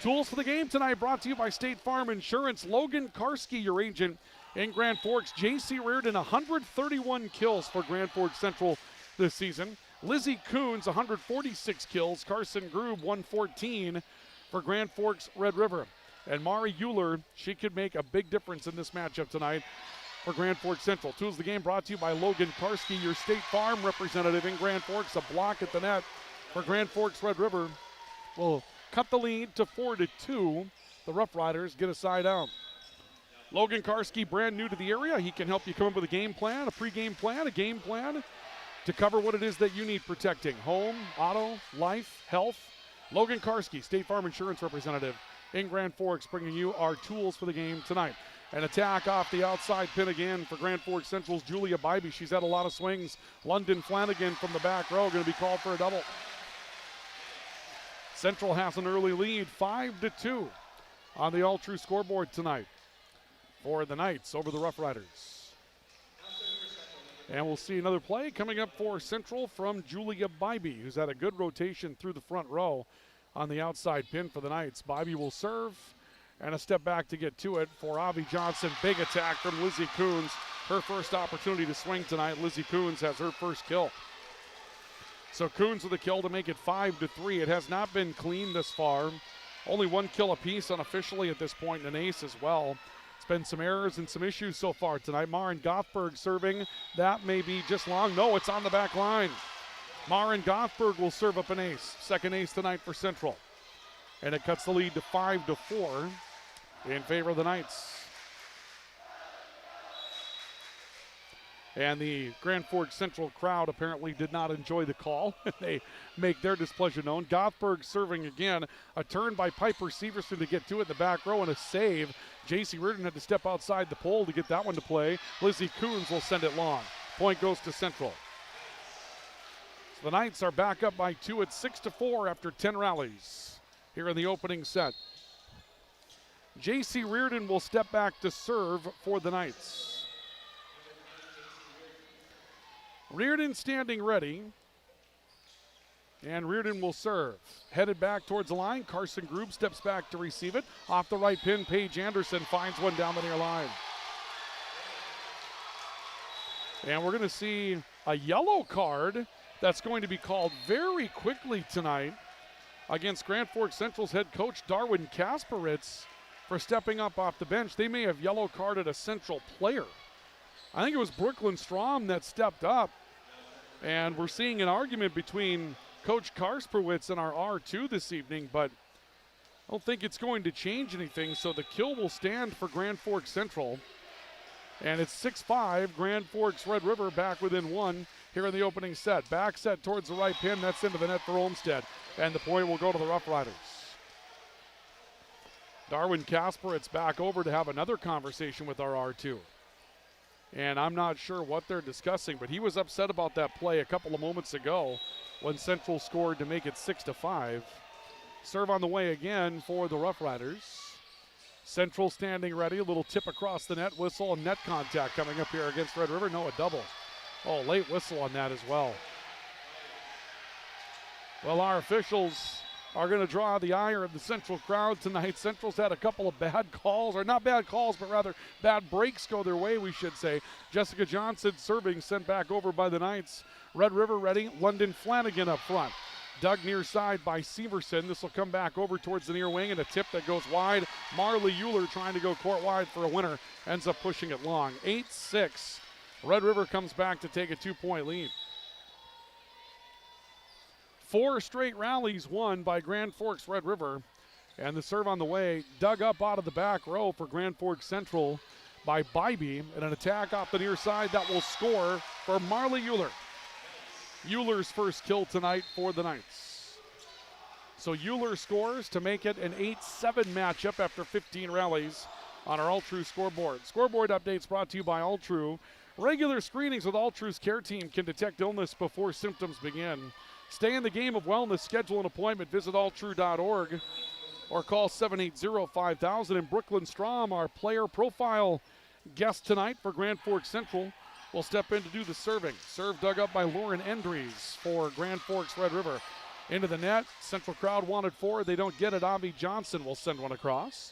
Tools for the game tonight brought to you by State Farm Insurance. Logan Karski, your agent in Grand Forks. J.C. Reardon, 131 kills for Grand Forks Central this season. Lizzie Coons, 146 kills. Carson Groove, 114 for Grand Forks Red River. And Mari Euler, she could make a big difference in this matchup tonight for Grand Forks Central. Tools of the game brought to you by Logan Karski, your State Farm representative in Grand Forks. A block at the net for Grand Forks Red River will cut the lead to 4-2. The Rough Riders get a side out. Logan Karski, brand new to the area. He can help you come up with a game plan, a pregame plan, a game plan to cover what it is that you need protecting. Home, auto, life, health. Logan Karski, State Farm Insurance representative in Grand Forks, bringing you our tools for the game tonight. An attack off the outside pin again for Grand Forks Central's Julia Bybee. She's had a lot of swings. London Flanagan from the back row going to be called for a double. Central has an early lead, 5-2 on the all-true scoreboard tonight for the Knights over the Rough Riders. And we'll see another play coming up for Central from Julia Bybee, who's had a good rotation through the front row on the outside pin for the Knights. Bybee will serve, and a step back to get to it for Avi Johnson. Big attack from Lizzie Coons. her first opportunity to swing tonight. Lizzie Coons has her first kill. So Coons with a kill to make it 5-3. It has not been clean this far. Only one kill apiece unofficially at this point, and an ace as well. It's been some errors and some issues so far tonight. Maren Gothberg serving. That may be just long. No, it's on the back line. Maren Gothberg will serve up an ace. Second ace tonight for Central. And it cuts the lead to 5-4 in favor of the Knights. And the Grand Forks Central crowd apparently did not enjoy the call. They make their displeasure known. Gothberg serving again. A turn by Piper Severson to get to it in the back row and a save. J.C. Reardon had to step outside the pole to get that one to play. Lizzie Coons will send it long. Point goes to Central. So the Knights are back up by 2 at 6-4 after 10 rallies here in the opening set. J.C. Reardon will step back to serve for the Knights. Reardon standing ready, and Reardon will serve. Headed back towards the line, Carson Grube steps back to receive it. Off the right pin, Paige Anderson finds one down the near line. And we're going to see a yellow card that's going to be called very quickly tonight against Grand Forks Central's head coach Darwin Kasperitz for stepping up off the bench. They may have yellow carded a Central player. I think it was Brooklyn Strom that stepped up, and we're seeing an argument between Coach Kasperwitz and our R2 this evening, but I don't think it's going to change anything, so the kill will stand for Grand Forks Central. And it's 6-5, Grand Forks Red River back within one here in the opening set. Back set towards the right pin, that's into the net for Olmsted, and the point will go to the Rough Riders. Darwin Kasperitz back over to have another conversation with our R2. And I'm not sure what they're discussing, but he was upset about that play a couple of moments ago when Central scored to make it 6-5. Serve on the way again for the Rough Riders. Central standing ready, a little tip across the net, whistle and net contact coming up here against Red River. No, a double. Oh, late whistle on that as well. Well, our officials are going to draw the ire of the Central crowd tonight. Central's had a couple of bad calls, or not bad calls, but rather bad breaks go their way, we should say. Jessica Johnson serving, sent back over by the Knights. Red River ready, London Flanagan up front. Dug near side by Severson. This will come back over towards the near wing, and a tip that goes wide. Marley Euler trying to go court wide for a winner, ends up pushing it long. 8-6. Red River comes back to take a 2-point lead. 4 straight rallies won by Grand Forks Red River. And the serve on the way, dug up out of the back row for Grand Forks Central by Bybee. And an attack off the near side that will score for Marley Euler. Euler's first kill tonight for the Knights. So Euler scores to make it an 8-7 matchup after 15 rallies on our All-True scoreboard. Scoreboard updates brought to you by All-True. Regular screenings with All-True's care team can detect illness before symptoms begin. Stay in the game of wellness. Schedule an appointment. Visit alltrue.org or call 780-5000. And Brooklyn Strom, our player profile guest tonight for Grand Forks Central, will step in to do the serving. Serve dug up by Lauren Endries for Grand Forks Red River. Into the net. Central crowd wanted 4. They don't get it. Avi Johnson will send one across.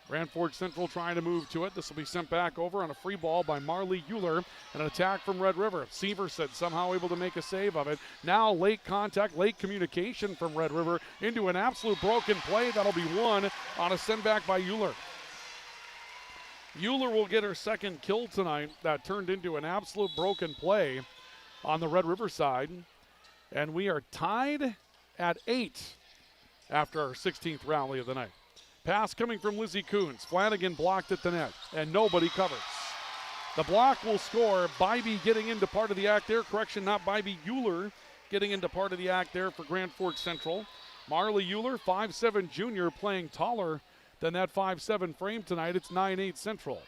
Grand Forks Central trying to move to it. This will be sent back over on a free ball by Marley Euler. And an attack from Red River. Severson somehow able to make a save of it. Now late contact, late communication from Red River into an absolute broken play. That'll be won on a send back by Euler. Euler will get her second kill tonight. That turned into an absolute broken play on the Red River side. And we are tied at 8 after our 16th rally of the night. Pass coming from Lizzie Coons. Flanagan blocked at the net, and nobody covers. The block will score. Bybee getting into part of the act there. Correction, not Bybee, Euler getting into part of the act there for Grand Forks Central. Marley Euler, 5'7" junior, playing taller than that 5'7" frame tonight. It's 9-8 Central.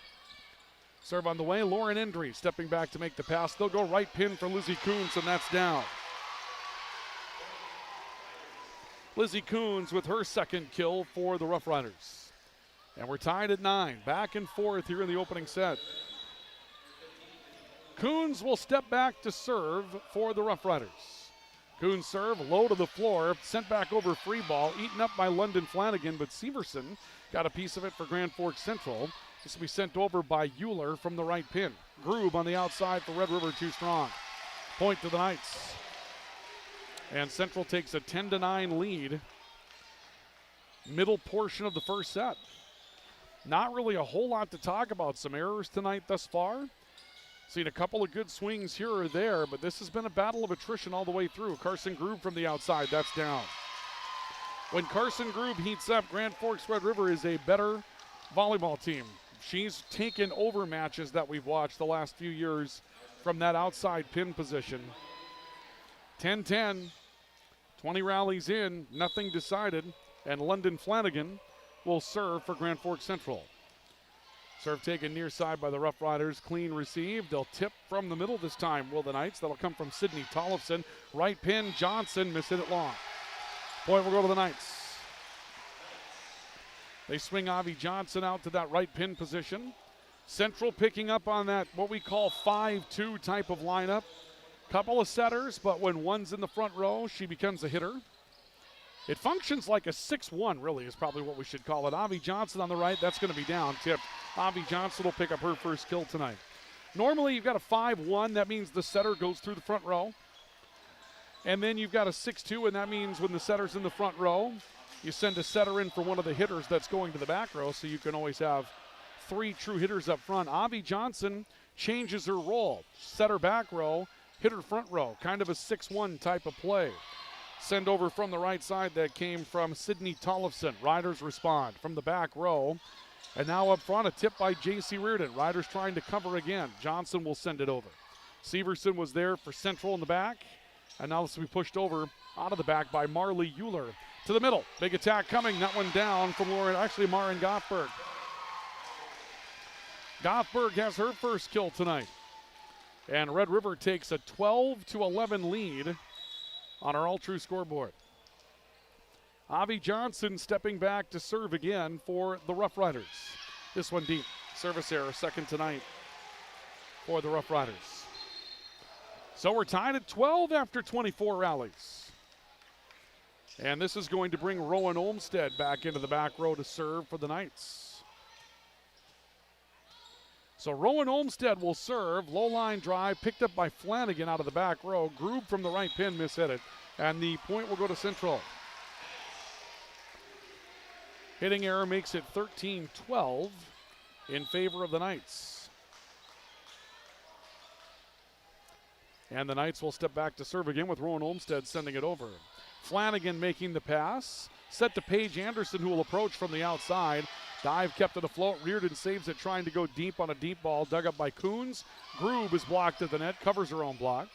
Serve on the way. Lauren Endry stepping back to make the pass. They'll go right pin for Lizzie Coons, and that's down. Lizzie Coons with her second kill for the Rough Riders. And we're tied at 9. Back and forth here in the opening set. Coons will step back to serve for the Rough Riders. Coons serve, low to the floor, sent back over free ball, eaten up by London Flanagan, but Severson got a piece of it for Grand Forks Central. This will be sent over by Euler from the right pin. Groob on the outside for Red River, too strong. Point to the Knights. And Central takes a 10-9 lead. Middle portion of the first set. Not really a whole lot to talk about. Some errors tonight thus far. Seen a couple of good swings here or there, but this has been a battle of attrition all the way through. Carson Groob from the outside, that's down. When Carson Groob heats up, Grand Forks Red River is a better volleyball team. She's taken over matches that we've watched the last few years from that outside pin position. 10-10, 20 rallies in, nothing decided, and London Flanagan will serve for Grand Forks Central. Serve taken near side by the Rough Riders, clean received. They'll tip from the middle this time, will the Knights. That'll come from Sydney Tollefson. Right pin, Johnson, miss it long. Point will go to the Knights. They swing Avi Johnson out to that right pin position. Central picking up on that, what we call 5-2 type of lineup. Couple of setters, but when one's in the front row, she becomes a hitter. It functions like a 6-1, really, is probably what we should call it. Avi Johnson on the right, that's going to be down, tipped. Avi Johnson will pick up her first kill tonight. Normally, you've got a 5-1. That means the setter goes through the front row. And then you've got a 6-2, and that means when the setter's in the front row, you send a setter in for one of the hitters that's going to the back row, so you can always have 3 true hitters up front. Avi Johnson changes her role. Setter back row, hitter front row, kind of a 6-1 type of play. Send over from the right side that came from Sydney Tollefson. Riders respond from the back row. And now up front, a tip by J.C. Reardon. Riders trying to cover again. Johnson will send it over. Severson was there for Central in the back. And now this will be pushed over out of the back by Marley Euler. To the middle. Big attack coming. That one down from Maren Goffberg. Goffberg has her first kill tonight. And Red River takes a 12-11 lead on our all-true scoreboard. Avi Johnson stepping back to serve again for the Rough Riders. This one deep. Service error, second tonight for the Rough Riders. So we're tied at 12 after 24 rallies. And this is going to bring Rowan Olmstead back into the back row to serve for the Knights. So Rowan Olmstead will serve. Low line drive picked up by Flanagan out of the back row. Groob from the right pin, mishit it. And the point will go to Central. Hitting error makes it 13-12 in favor of the Knights. And the Knights will step back to serve again with Rowan Olmstead sending it over. Flanagan making the pass. Set to Paige Anderson, who will approach from the outside. Dive kept it afloat. Reardon saves it, trying to go deep on a deep ball. Dug up by Coons. Groob is blocked at the net, covers her own block.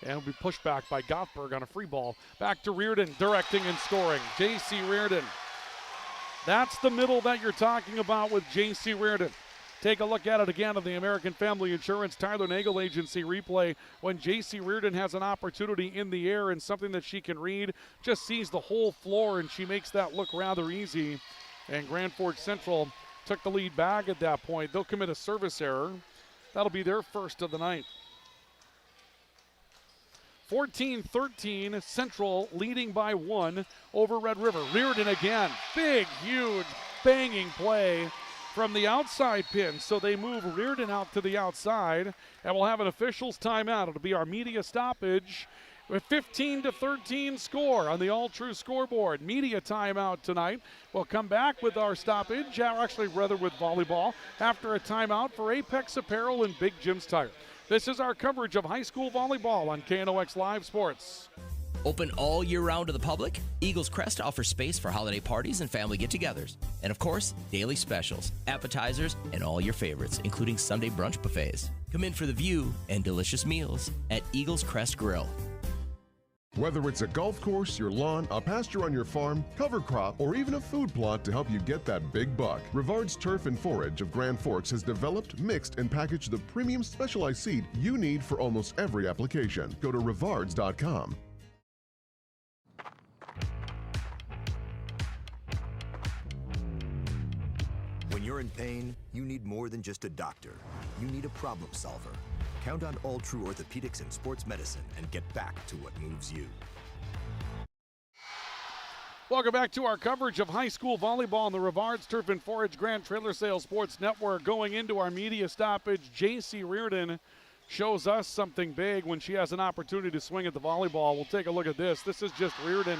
And will be pushed back by Goffberg on a free ball. Back to Reardon, directing and scoring. J.C. Reardon. That's the middle that you're talking about with J.C. Reardon. Take a look at it again on the American Family Insurance Tyler Nagel Agency replay. When J.C. Reardon has an opportunity in the air and something that she can read, just sees the whole floor and she makes that look rather easy. And Grand Forks Central took the lead back at that point. They'll commit a service error. That'll be their first of the night. 14-13, Central leading by 1 over Red River. Reardon again, big, huge, banging play from the outside pin. So they move Reardon out to the outside, and we'll have an official's timeout. It'll be our media stoppage with 15-13 score on the all-true scoreboard. Media timeout tonight. We'll come back with our stoppage, actually rather with volleyball, after a timeout for Apex Apparel and Big Jim's Tire. This is our coverage of high school volleyball on KNOX Live Sports. Open all year round to the public, Eagles Crest offers space for holiday parties and family get-togethers. And of course, daily specials, appetizers, and all your favorites, including Sunday brunch buffets. Come in for the view and delicious meals at Eagles Crest Grill. Whether it's a golf course, your lawn, a pasture on your farm, cover crop, or even a food plot to help you get that big buck, Rivard's Turf and Forage of Grand Forks has developed, mixed, and packaged the premium specialized seed you need for almost every application. Go to rivards.com. When you're in pain, you need more than just a doctor. You need a problem solver. Count on All True Orthopedics and Sports Medicine and get back to what moves you. Welcome back to our coverage of high school volleyball on the Rivards Turf and Forage Grand Trailer Sales Sports Network. Going into our media stoppage, J.C. Reardon shows us something big when she has an opportunity to swing at the volleyball. We'll take a look at this. This is just Reardon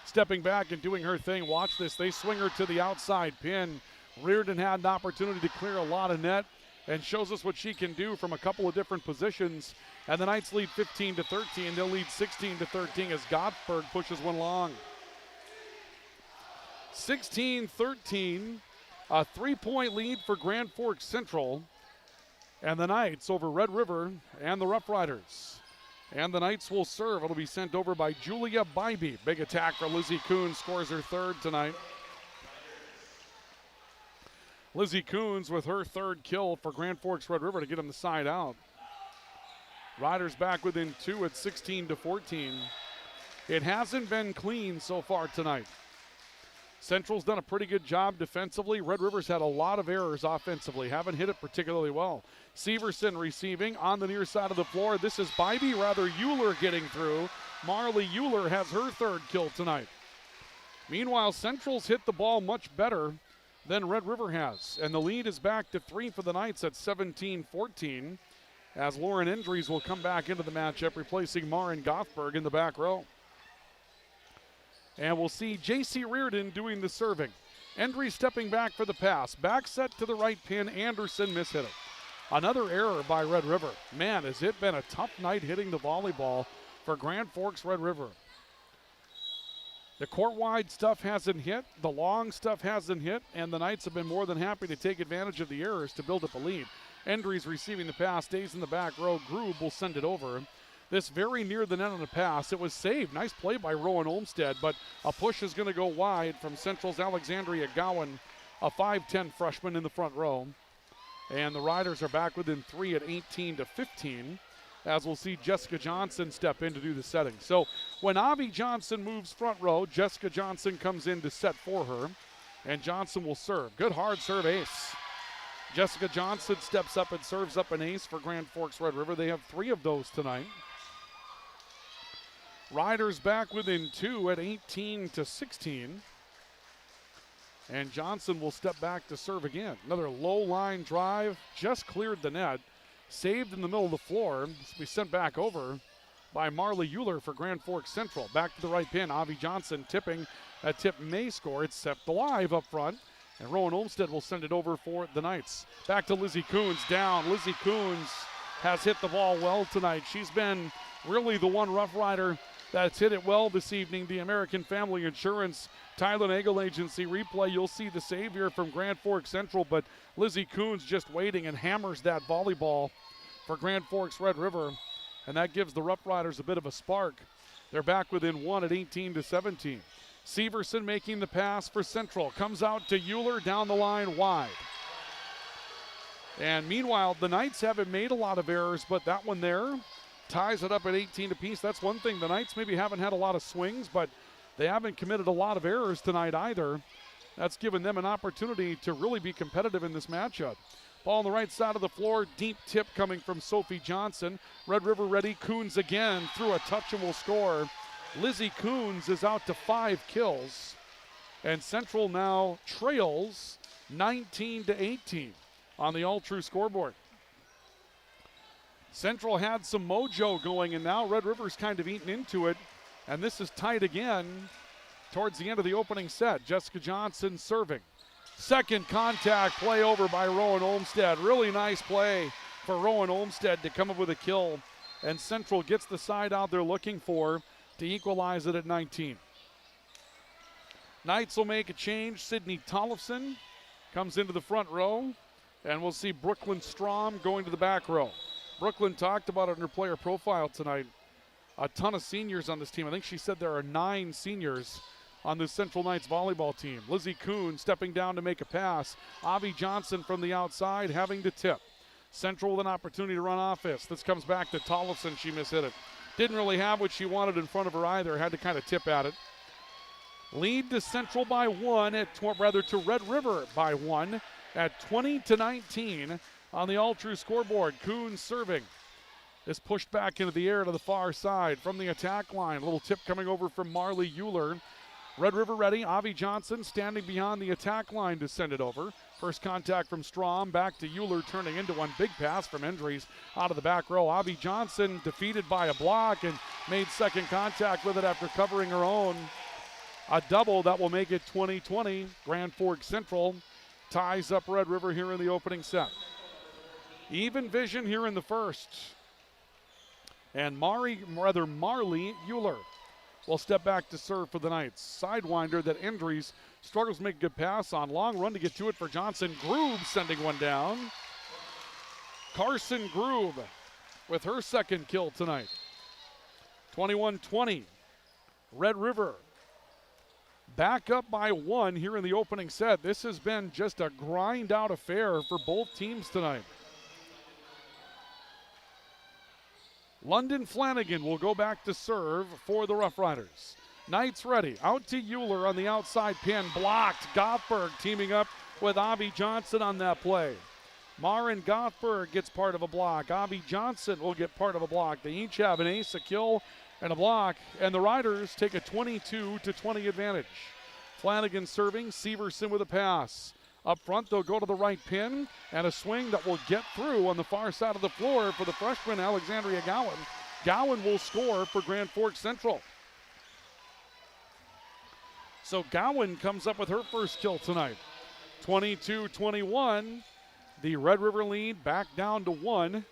stepping back and doing her thing. Watch this. They swing her to the outside pin. Reardon had an opportunity to clear a lot of net and shows us what she can do from a couple of different positions. And the Knights lead 15-13. They'll lead 16-13 as Gottberg pushes one long. 16-13, a 3-point lead for Grand Forks Central. And the Knights over Red River and the Rough Riders. And the Knights will serve. It'll be sent over by Julia Bybee. Big attack for Lizzie Coons, scores her third tonight. Lizzie Coons with her third kill for Grand Forks Red River to get them the side out. Riders back within 2 at 16-14. It hasn't been clean so far tonight. Central's done a pretty good job defensively. Red River's had a lot of errors offensively. Haven't hit it particularly well. Severson receiving on the near side of the floor. This is Bybee, rather Euler getting through. Marley Euler has her third kill tonight. Meanwhile, Central's hit the ball much better than Red River has. And the lead is back to 3 for the Knights at 17-14 as Lauren Endries will come back into the matchup, replacing Maren Gothberg in the back row. And we'll see J.C. Reardon doing the serving. Endry stepping back for the pass. Back set to the right pin. Anderson mishit it. Another error by Red River. Man, has it been a tough night hitting the volleyball for Grand Forks Red River. The court-wide stuff hasn't hit. The long stuff hasn't hit. And the Knights have been more than happy to take advantage of the errors to build up a lead. Endry's receiving the pass. Stays in the back row. Grube will send it over. This very near the net on the pass. It was saved. Nice play by Rowan Olmstead, but a push is going to go wide from Central's Alexandria Gowan, a 5'10 freshman in the front row. And the Riders are back within 3 at 18-15, as we'll see Jessica Johnson step in to do the setting. So when Avi Johnson moves front row, Jessica Johnson comes in to set for her, and Johnson will serve. Good hard serve ace. Jessica Johnson steps up and serves up an ace for Grand Forks Red River. They have 3 of those tonight. Riders back within 2 at 18-16. And Johnson will step back to serve again. Another low line drive, just cleared the net. Saved in the middle of the floor. This will be sent back over by Marley Euler for Grand Forks Central. Back to the right pin. Avi Johnson tipping. That tip may score. It's set alive up front. And Rowan Olmstead will send it over for the Knights. Back to Lizzie Coons down. Lizzie Coons has hit the ball well tonight. She's been really the one Rough Rider that's hit it well this evening. The American Family Insurance Tyler Nagel Agency replay. You'll see the save here from Grand Forks Central, but Lizzie Coons just waiting and hammers that volleyball for Grand Forks Red River, and that gives the Rough Riders a bit of a spark. They're back within 1 at 18-17. Severson making the pass for Central. Comes out to Euler down the line wide. And meanwhile, the Knights haven't made a lot of errors, but that one there ties it up at 18 apiece. That's one thing. The Knights maybe haven't had a lot of swings, but they haven't committed a lot of errors tonight either. That's given them an opportunity to really be competitive in this matchup. Ball on the right side of the floor. Deep tip coming from Sophie Johnson. Red River ready. Coons again through a touch and will score. Lizzie Coons is out to 5 kills. And Central now trails 19-18 on the all-true scoreboard. Central had some mojo going, and now Red River's kind of eaten into it. And this is tight again towards the end of the opening set. Jessica Johnson serving. Second contact play over by Rowan Olmstead. Really nice play for Rowan Olmstead to come up with a kill. And Central gets the side out they're looking for to equalize it at 19. Knights will make a change. Sydney Tollefson comes into the front row. And we'll see Brooklyn Strom going to the back row. Brooklyn talked about it in her player profile tonight. A ton of seniors on this team. I think she said there are 9 seniors on this Central Knights volleyball team. Lizzie Kuhn stepping down to make a pass. Avi Johnson from the outside having to tip. Central with an opportunity to run offense. This comes back to Tollefson. She mishit it. Didn't really have what she wanted in front of her either. Had to kind of tip at it. Lead to Central by 1 to Red River by 1 at 20-19 on the all-true scoreboard. Kuhn serving. Is pushed back into the air to the far side from the attack line. A little tip coming over from Marley Euler. Red River ready. Avi Johnson standing behind the attack line to send it over. First contact from Strom, back to Euler, turning into one. Big pass from Endries out of the back row. Avi Johnson defeated by a block and made second contact with it after covering her own. A double that will make it 20-20. Grand Forks Central ties up Red River here in the opening set. Even vision here in the first. And Marley Euler will step back to serve for the Knights. Sidewinder that Endries struggles to make a good pass on. Long run to get to it for Johnson. Groob sending one down. Carson Groob with her second kill tonight. 21-20. Red River back up by one here in the opening set. This has been just a grind out affair for both teams tonight. London Flanagan will go back to serve for the Rough Riders. Knights ready. Out to Euler on the outside pin. Blocked. Gothberg teaming up with Avi Johnson on that play. Marin Gothberg gets part of a block. Avi Johnson will get part of a block. They each have an ace, a kill, and a block. And the Riders take a 22-20 advantage. Flanagan serving. Severson with a pass. Up front, they'll go to the right pin, and a swing that will get through on the far side of the floor for the freshman Alexandria Gowan. Gowan will score for Grand Forks Central. So Gowan comes up with her first kill tonight. 22-21. The Red River lead back down to one.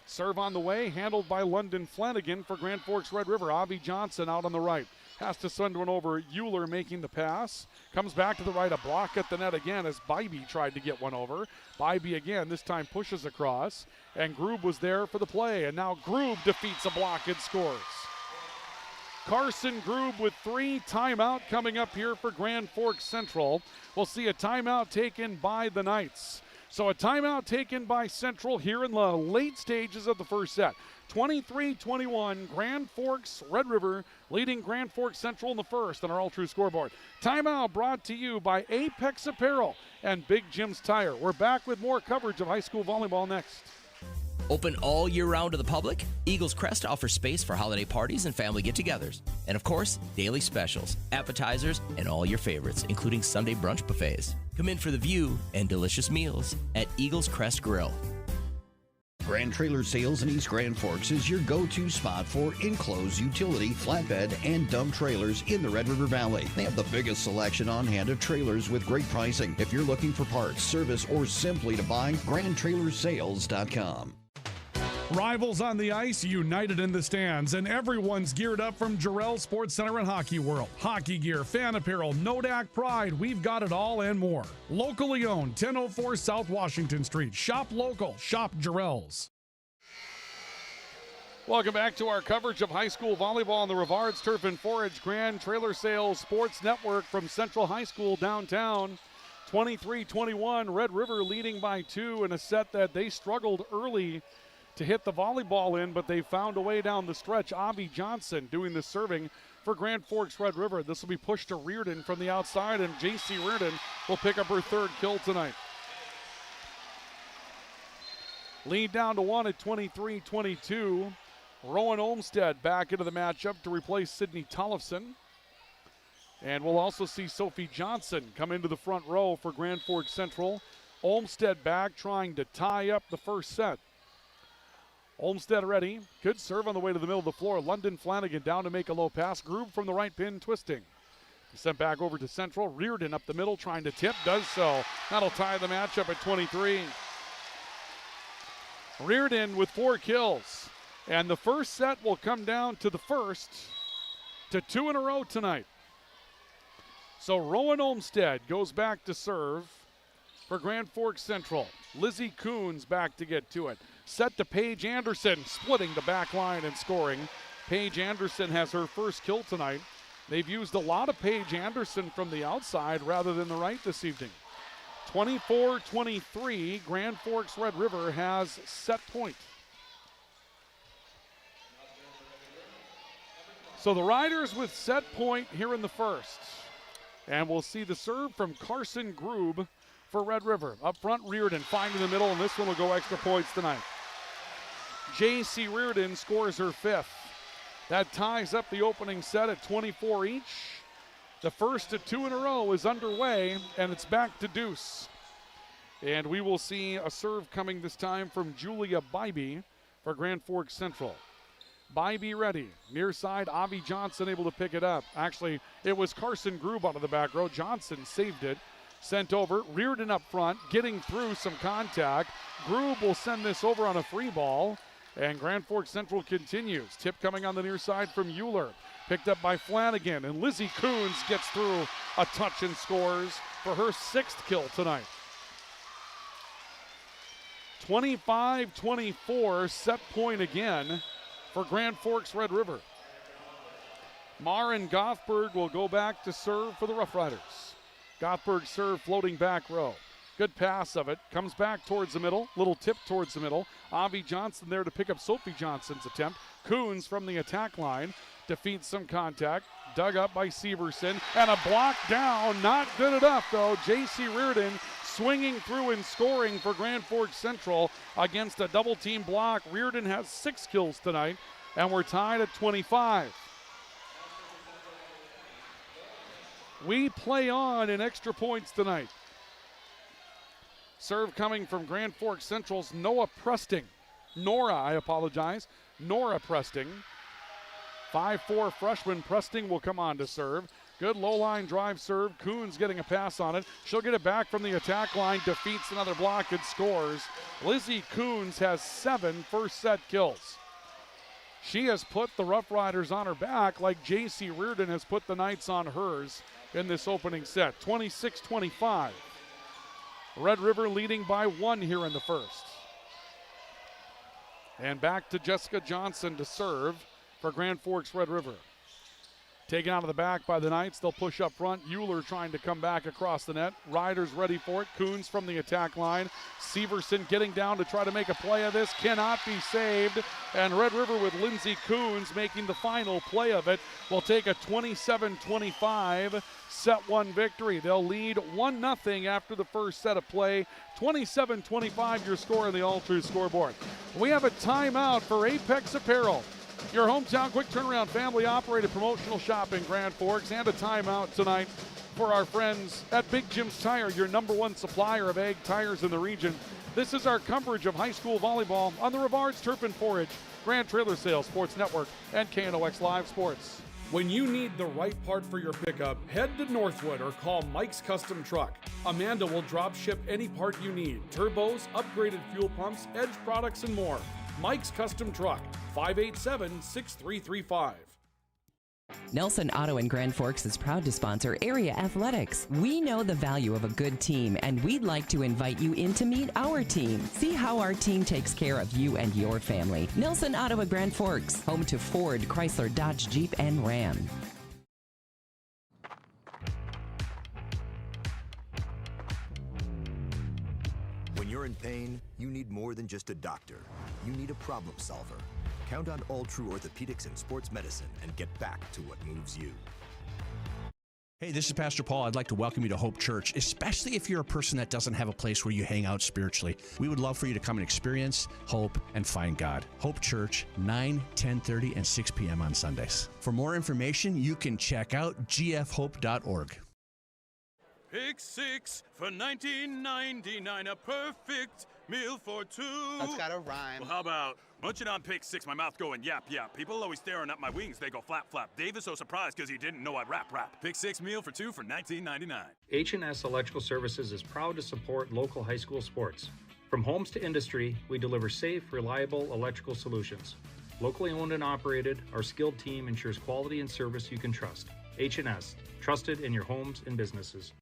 Serve on the way, handled by London Flanagan for Grand Forks Red River. Avi Johnson out on the right. Has to send one over. Euler making the pass. Comes back to the right. A block at the net again as Bybee tried to get one over. Bybee again, this time pushes across. And Groob was there for the play. And now Groob defeats a block and scores. Carson Groob with 3. Timeout coming up here for Grand Forks Central. We'll see a timeout taken by the Knights. So a timeout taken by Central here in the late stages of the first set. 23-21, Grand Forks Red River leading Grand Forks Central in the first on our All True scoreboard. Timeout brought to you by Apex Apparel and Big Jim's Tire. We're back with more coverage of high school volleyball next. Open all year round to the public, Eagles Crest offers space for holiday parties and family get-togethers. And of course, daily specials, appetizers, and all your favorites, including Sunday brunch buffets. Come in for the view and delicious meals at Eagles Crest Grill. Grand Trailer Sales in East Grand Forks is your go-to spot for enclosed utility, flatbed, and dump trailers in the Red River Valley. They have the biggest selection on hand of trailers with great pricing. If you're looking for parts, service, or simply to buy, GrandTrailersales.com. Rivals on the ice, united in the stands, and everyone's geared up from Jarrell Sports Center and Hockey World. Hockey gear, fan apparel, Nodak Pride, we've got it all and more. Locally owned, 1004 South Washington Street. Shop local, shop Jarrell's. Welcome back to our coverage of high school volleyball on the Rivards Turf and Forage Grand Trailer Sales Sports Network from Central High School downtown. 23-21, Red River leading by 2 in a set that they struggled early to hit the volleyball in, but they found a way down the stretch. Avi Johnson doing the serving for Grand Forks Red River. This will be pushed to Reardon from the outside, and J.C. Reardon will pick up her third kill tonight. Lead down to 1 at 23-22. Rowan Olmstead back into the matchup to replace Sydney Tollefson. And we'll also see Sophie Johnson come into the front row for Grand Forks Central. Olmstead back trying to tie up the first set. Olmstead ready. Good serve on the way to the middle of the floor. London Flanagan down to make a low pass. Groob from the right pin, twisting. Sent back over to Central. Reardon up the middle, trying to tip. Does so. That'll tie the matchup at 23. Reardon with 4 kills. And the first set will come down to the first to 2 in a row tonight. So Rowan Olmstead goes back to serve for Grand Forks Central. Lizzie Coons back to get to it. Set to Paige Anderson, splitting the back line and scoring. Paige Anderson has her first kill tonight. They've used a lot of Paige Anderson from the outside rather than the right this evening. 24-23, Grand Forks Red River has set point. So the Riders with set point here in the first. And we'll see the serve from Carson Groob for Red River. Up front, Reardon finding the middle, and this one will go extra points tonight. J.C. Reardon scores her 5th. That ties up the opening set at 24 each. The first of 2 in a row is underway, and it's back to deuce. And we will see a serve coming this time from Julia Bybee for Grand Forks Central. Bybee ready. Near side, Avi Johnson able to pick it up. Actually, it was Carson Grube out of the back row. Johnson saved it. Sent over. Reardon up front, getting through some contact. Grube will send this over on a free ball. And Grand Forks Central continues. Tip coming on the near side from Euler. Picked up by Flanagan. And Lizzie Coons gets through a touch and scores for her 6th kill tonight. 25-24, set point again for Grand Forks Red River. Maren Gothberg will go back to serve for the Rough Riders. Gothberg serve floating back row. Good pass of it. Comes back towards the middle. Little tip towards the middle. Avi Johnson there to pick up Sophie Johnson's attempt. Coons from the attack line defeats some contact. Dug up by Severson. And a block down. Not good enough though. J.C. Reardon swinging through and scoring for Grand Forks Central against a double team block. Reardon has 6 kills tonight, and we're tied at 25. We play on in extra points tonight. Serve coming from Grand Forks Central's Nora Presting. Nora Presting. 5'4" freshman Presting will come on to serve. Good low-line drive serve. Coons getting a pass on it. She'll get it back from the attack line, defeats another block and scores. Lizzie Coons has 7 first set kills. She has put the Rough Riders on her back like J.C. Reardon has put the Knights on hers in this opening set. 26-25. Red River leading by 1 here in the first. And back to Jessica Johnson to serve for Grand Forks Red River. Taken out of the back by the Knights. They'll push up front. Euler trying to come back across the net. Riders ready for it. Coons from the attack line. Severson getting down to try to make a play of this. Cannot be saved. And Red River with Lindsey Coons making the final play of it will take a 27-25 set 1 victory. They'll lead 1-0 after the first set of play. 27-25 your score on the All-True scoreboard. We have a timeout for Apex Apparel, your hometown quick turnaround family operated promotional shop in Grand Forks, and a timeout tonight for our friends at Big Jim's Tire, your #1 supplier of ag tires in the region. This is our coverage of high school volleyball on the Rivards Turf and Forage, Grand Trailer Sales Sports Network, and KNOX Live Sports. When you need the right part for your pickup, head to Northwood or call Mike's Custom Truck. Amanda will drop ship any part you need: turbos, upgraded fuel pumps, Edge products, and more. Mike's Custom Truck, 587-6335. Nelson Auto in Grand Forks is proud to sponsor area athletics. We know the value of a good team, and we'd like to invite you in to meet our team. See how our team takes care of you and your family. Nelson Auto in Grand Forks, home to Ford, Chrysler, Dodge, Jeep, and Ram. When you're in pain, you need more than just a doctor. You need a problem solver. Count on All True Orthopedics and Sports Medicine and get back to what moves you. Hey, this is Pastor Paul. I'd like to welcome you to Hope Church, especially if you're a person that doesn't have a place where you hang out spiritually. We would love for you to come and experience hope and find God. Hope Church, 9, 10:30, and 6 p.m. on Sundays. For more information, you can check out gfhope.org. Pick 6 for $19.99, a perfect meal for 2. That's gotta rhyme. Well, how about munching on Pick 6, my mouth going yap, yap. People always staring at my wings, they go flap, flap. Dave is so surprised because he didn't know I'd rap. Pick 6 meal for 2 for $19.99. H&S Electrical Services is proud to support local high school sports. From homes to industry, we deliver safe, reliable electrical solutions. Locally owned and operated, our skilled team ensures quality and service you can trust. H&S, trusted in your homes and businesses.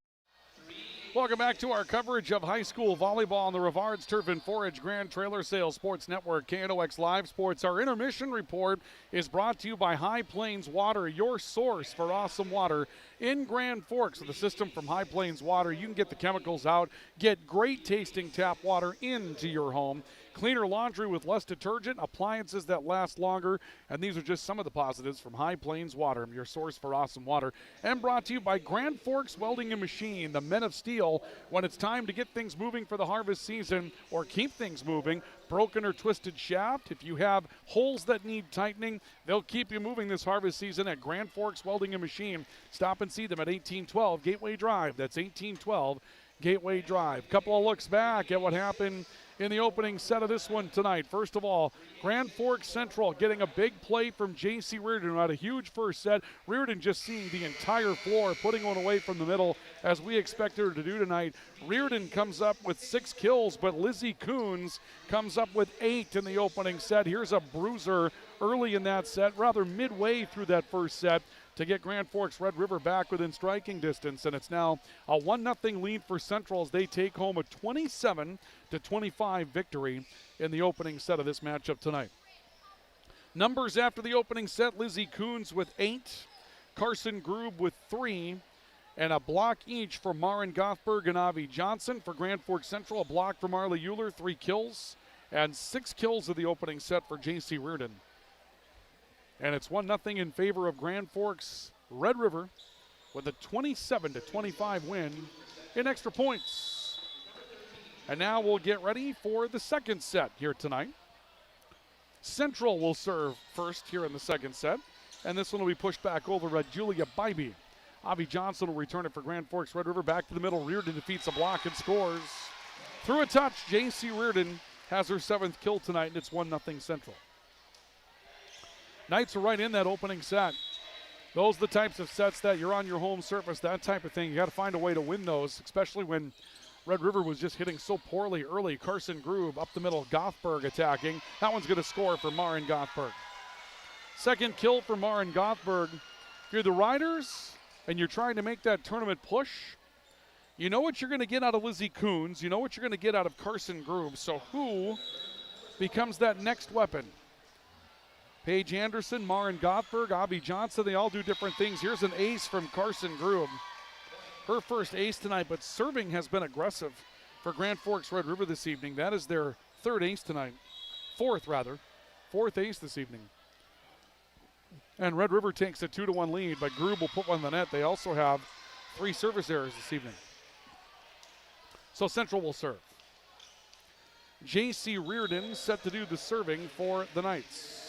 Welcome back to our coverage of high school volleyball on the Rivards Turf and Forage Grand Trailer Sales Sports Network, KNOX Live Sports. Our intermission report is brought to you by High Plains Water, your source for awesome water in Grand Forks. With a system from High Plains Water, you can get the chemicals out, get great tasting tap water into your home. cleaner laundry with less detergent, appliances that last longer, and these are just some of the positives from High Plains Water, your source for awesome water. And brought to you by Grand Forks Welding and Machine, the men of steel. When it's time to get things moving for the harvest season or keep things moving, broken or twisted shaft, if you have holes that need tightening, they'll keep you moving this harvest season at Grand Forks Welding and Machine. Stop and see them at 1812 Gateway Drive. That's 1812 Gateway Drive. Couple of looks back at what happened in the opening set of this one tonight. First of all, Grand Forks Central getting a big play from J.C. Reardon, who had a huge first set. Reardon just seeing the entire floor, putting one away from the middle, as we expected her to do tonight. Reardon comes up with 6 kills, but Lizzie Coons comes up with 8 in the opening set. Here's a bruiser early in that set, rather midway through that first set, to get Grand Forks Red River back within striking distance, and it's now a 1-0 lead for Central as they take home a 27-25 victory in the opening set of this matchup tonight. Numbers after the opening set: Lizzie Coons with 8, Carson Grube with 3, and a block each for Maren Gothberg and Avi Johnson. For Grand Forks Central, a block for Marley Euler, 3 kills, and 6 kills of the opening set for J.C. Reardon. And it's 1-0 in favor of Grand Forks Red River with a 27-25 win in extra points. And now we'll get ready for the second set here tonight. Central will serve first here in the second set, and this one will be pushed back over at Julia Bybee. Avi Johnson will return it for Grand Forks Red River. Back to the middle. Reardon defeats a block and scores. Through a touch, J.C. Reardon has her 7th kill tonight, and it's 1-0 Central. Knights are right in that opening set. Those are the types of sets that you're on your home surface, that type of thing. You got to find a way to win those, especially when Red River was just hitting so poorly early. Carson Grube up the middle, Gothberg attacking. That one's going to score for Maren Gothberg. Second kill for Maren Gothberg. If you're the Riders and you're trying to make that tournament push, you know what you're going to get out of Lizzie Coons. You know what you're going to get out of Carson Grube. So who becomes that next weapon? Paige Anderson, Maren Gothberg, Avi Johnson, they all do different things. Here's an ace from Carson Grube. Her first ace tonight, but serving has been aggressive for Grand Forks Red River this evening. That is their third ace tonight. Fourth ace this evening. And Red River takes a 2-1 lead, but Grube will put one in the net. They also have 3 service errors this evening. So Central will serve. J.C. Reardon set to do the serving for the Knights.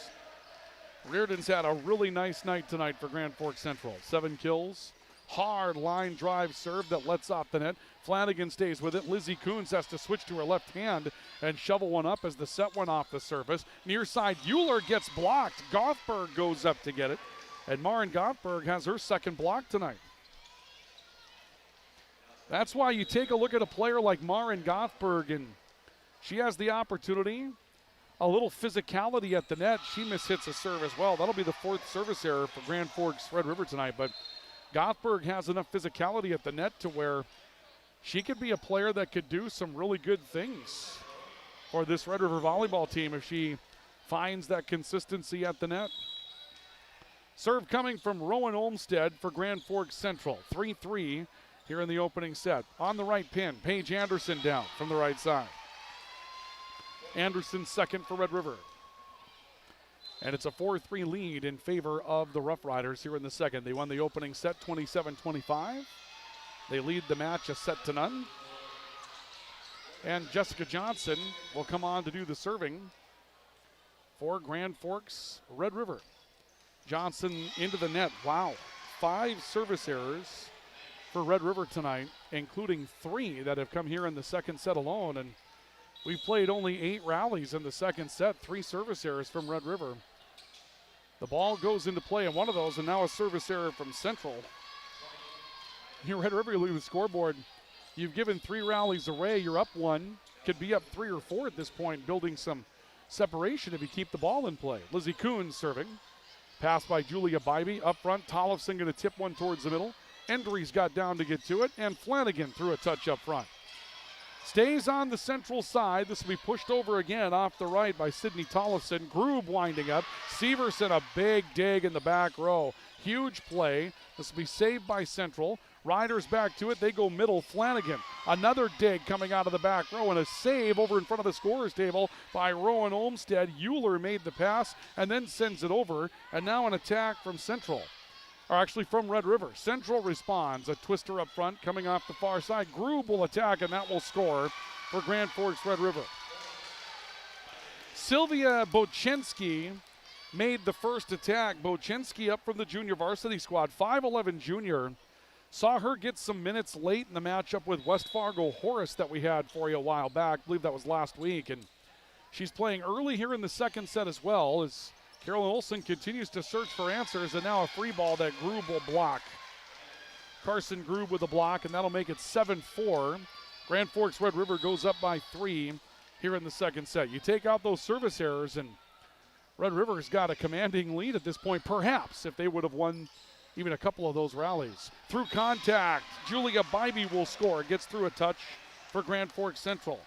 Reardon's had a really nice night tonight for Grand Forks Central. 7 kills, hard line drive serve that lets off the net. Flanagan stays with it. Lizzie Coons has to switch to her left hand and shovel one up as the set went off the surface. Near side, Euler gets blocked. Gothberg goes up to get it, and Maren Gothberg has her second block tonight. That's why you take a look at a player like Maren Gothberg, and she has the opportunity. A little physicality at the net. She mishits a serve as well. That'll be the 4th service error for Grand Forks Red River tonight. But Gothberg has enough physicality at the net to where she could be a player that could do some really good things for this Red River volleyball team if she finds that consistency at the net. Serve coming from Rowan Olmstead for Grand Forks Central. 3-3 here in the opening set. On the right pin, Paige Anderson down from the right side. Anderson second for Red River. And it's a 4-3 lead in favor of the Rough Riders here in the second. They won the opening set 27-25. They lead the match a set to none. And Jessica Johnson will come on to do the serving for Grand Forks Red River. Johnson into the net. Wow. 5 service errors for Red River tonight, including 3 that have come here in the second set alone. And we've played only 8 rallies in the second set, 3 service errors from Red River. The ball goes into play in one of those, and now a service error from Central. Here, Red River, you look at the scoreboard. You've given 3 rallies away. You're up 1. Could be up 3 or 4 at this point, building some separation if you keep the ball in play. Lizzie Coons serving. Pass by Julia Bybee. Up front, Tollefson going to tip one towards the middle. Endry's got down to get to it, and Flanagan threw a touch up front. Stays on the Central side. This will be pushed over again off the right by Sydney Tollefson. Grube winding up. Severson a big dig in the back row. Huge play. This will be saved by Central. Riders back to it. They go middle. Flanagan. Another dig coming out of the back row and a save over in front of the scorer's table by Rowan Olmstead. Euler made the pass and then sends it over. And now an attack from Central. Or actually from Red River. Central responds. A twister up front coming off the far side. Grube will attack and that will score for Grand Forks Red River. Sylvia Bochenski made the first attack. Bochenski up from the junior varsity squad. 5'11 junior. Saw her get some minutes late in the matchup with West Fargo Horace that we had for you a while back. I believe that was last week. And she's playing early here in the second set as well as Carolyn Olson continues to search for answers, and now a free ball that Grube will block. Carson Grube with a block, and that'll make it 7-4. Grand Forks Red River goes up by 3 here in the second set. You take out those service errors, and Red River's got a commanding lead at this point, perhaps, if they would have won even a couple of those rallies. Through contact, Julia Bybee will score. Gets through a touch for Grand Forks Central.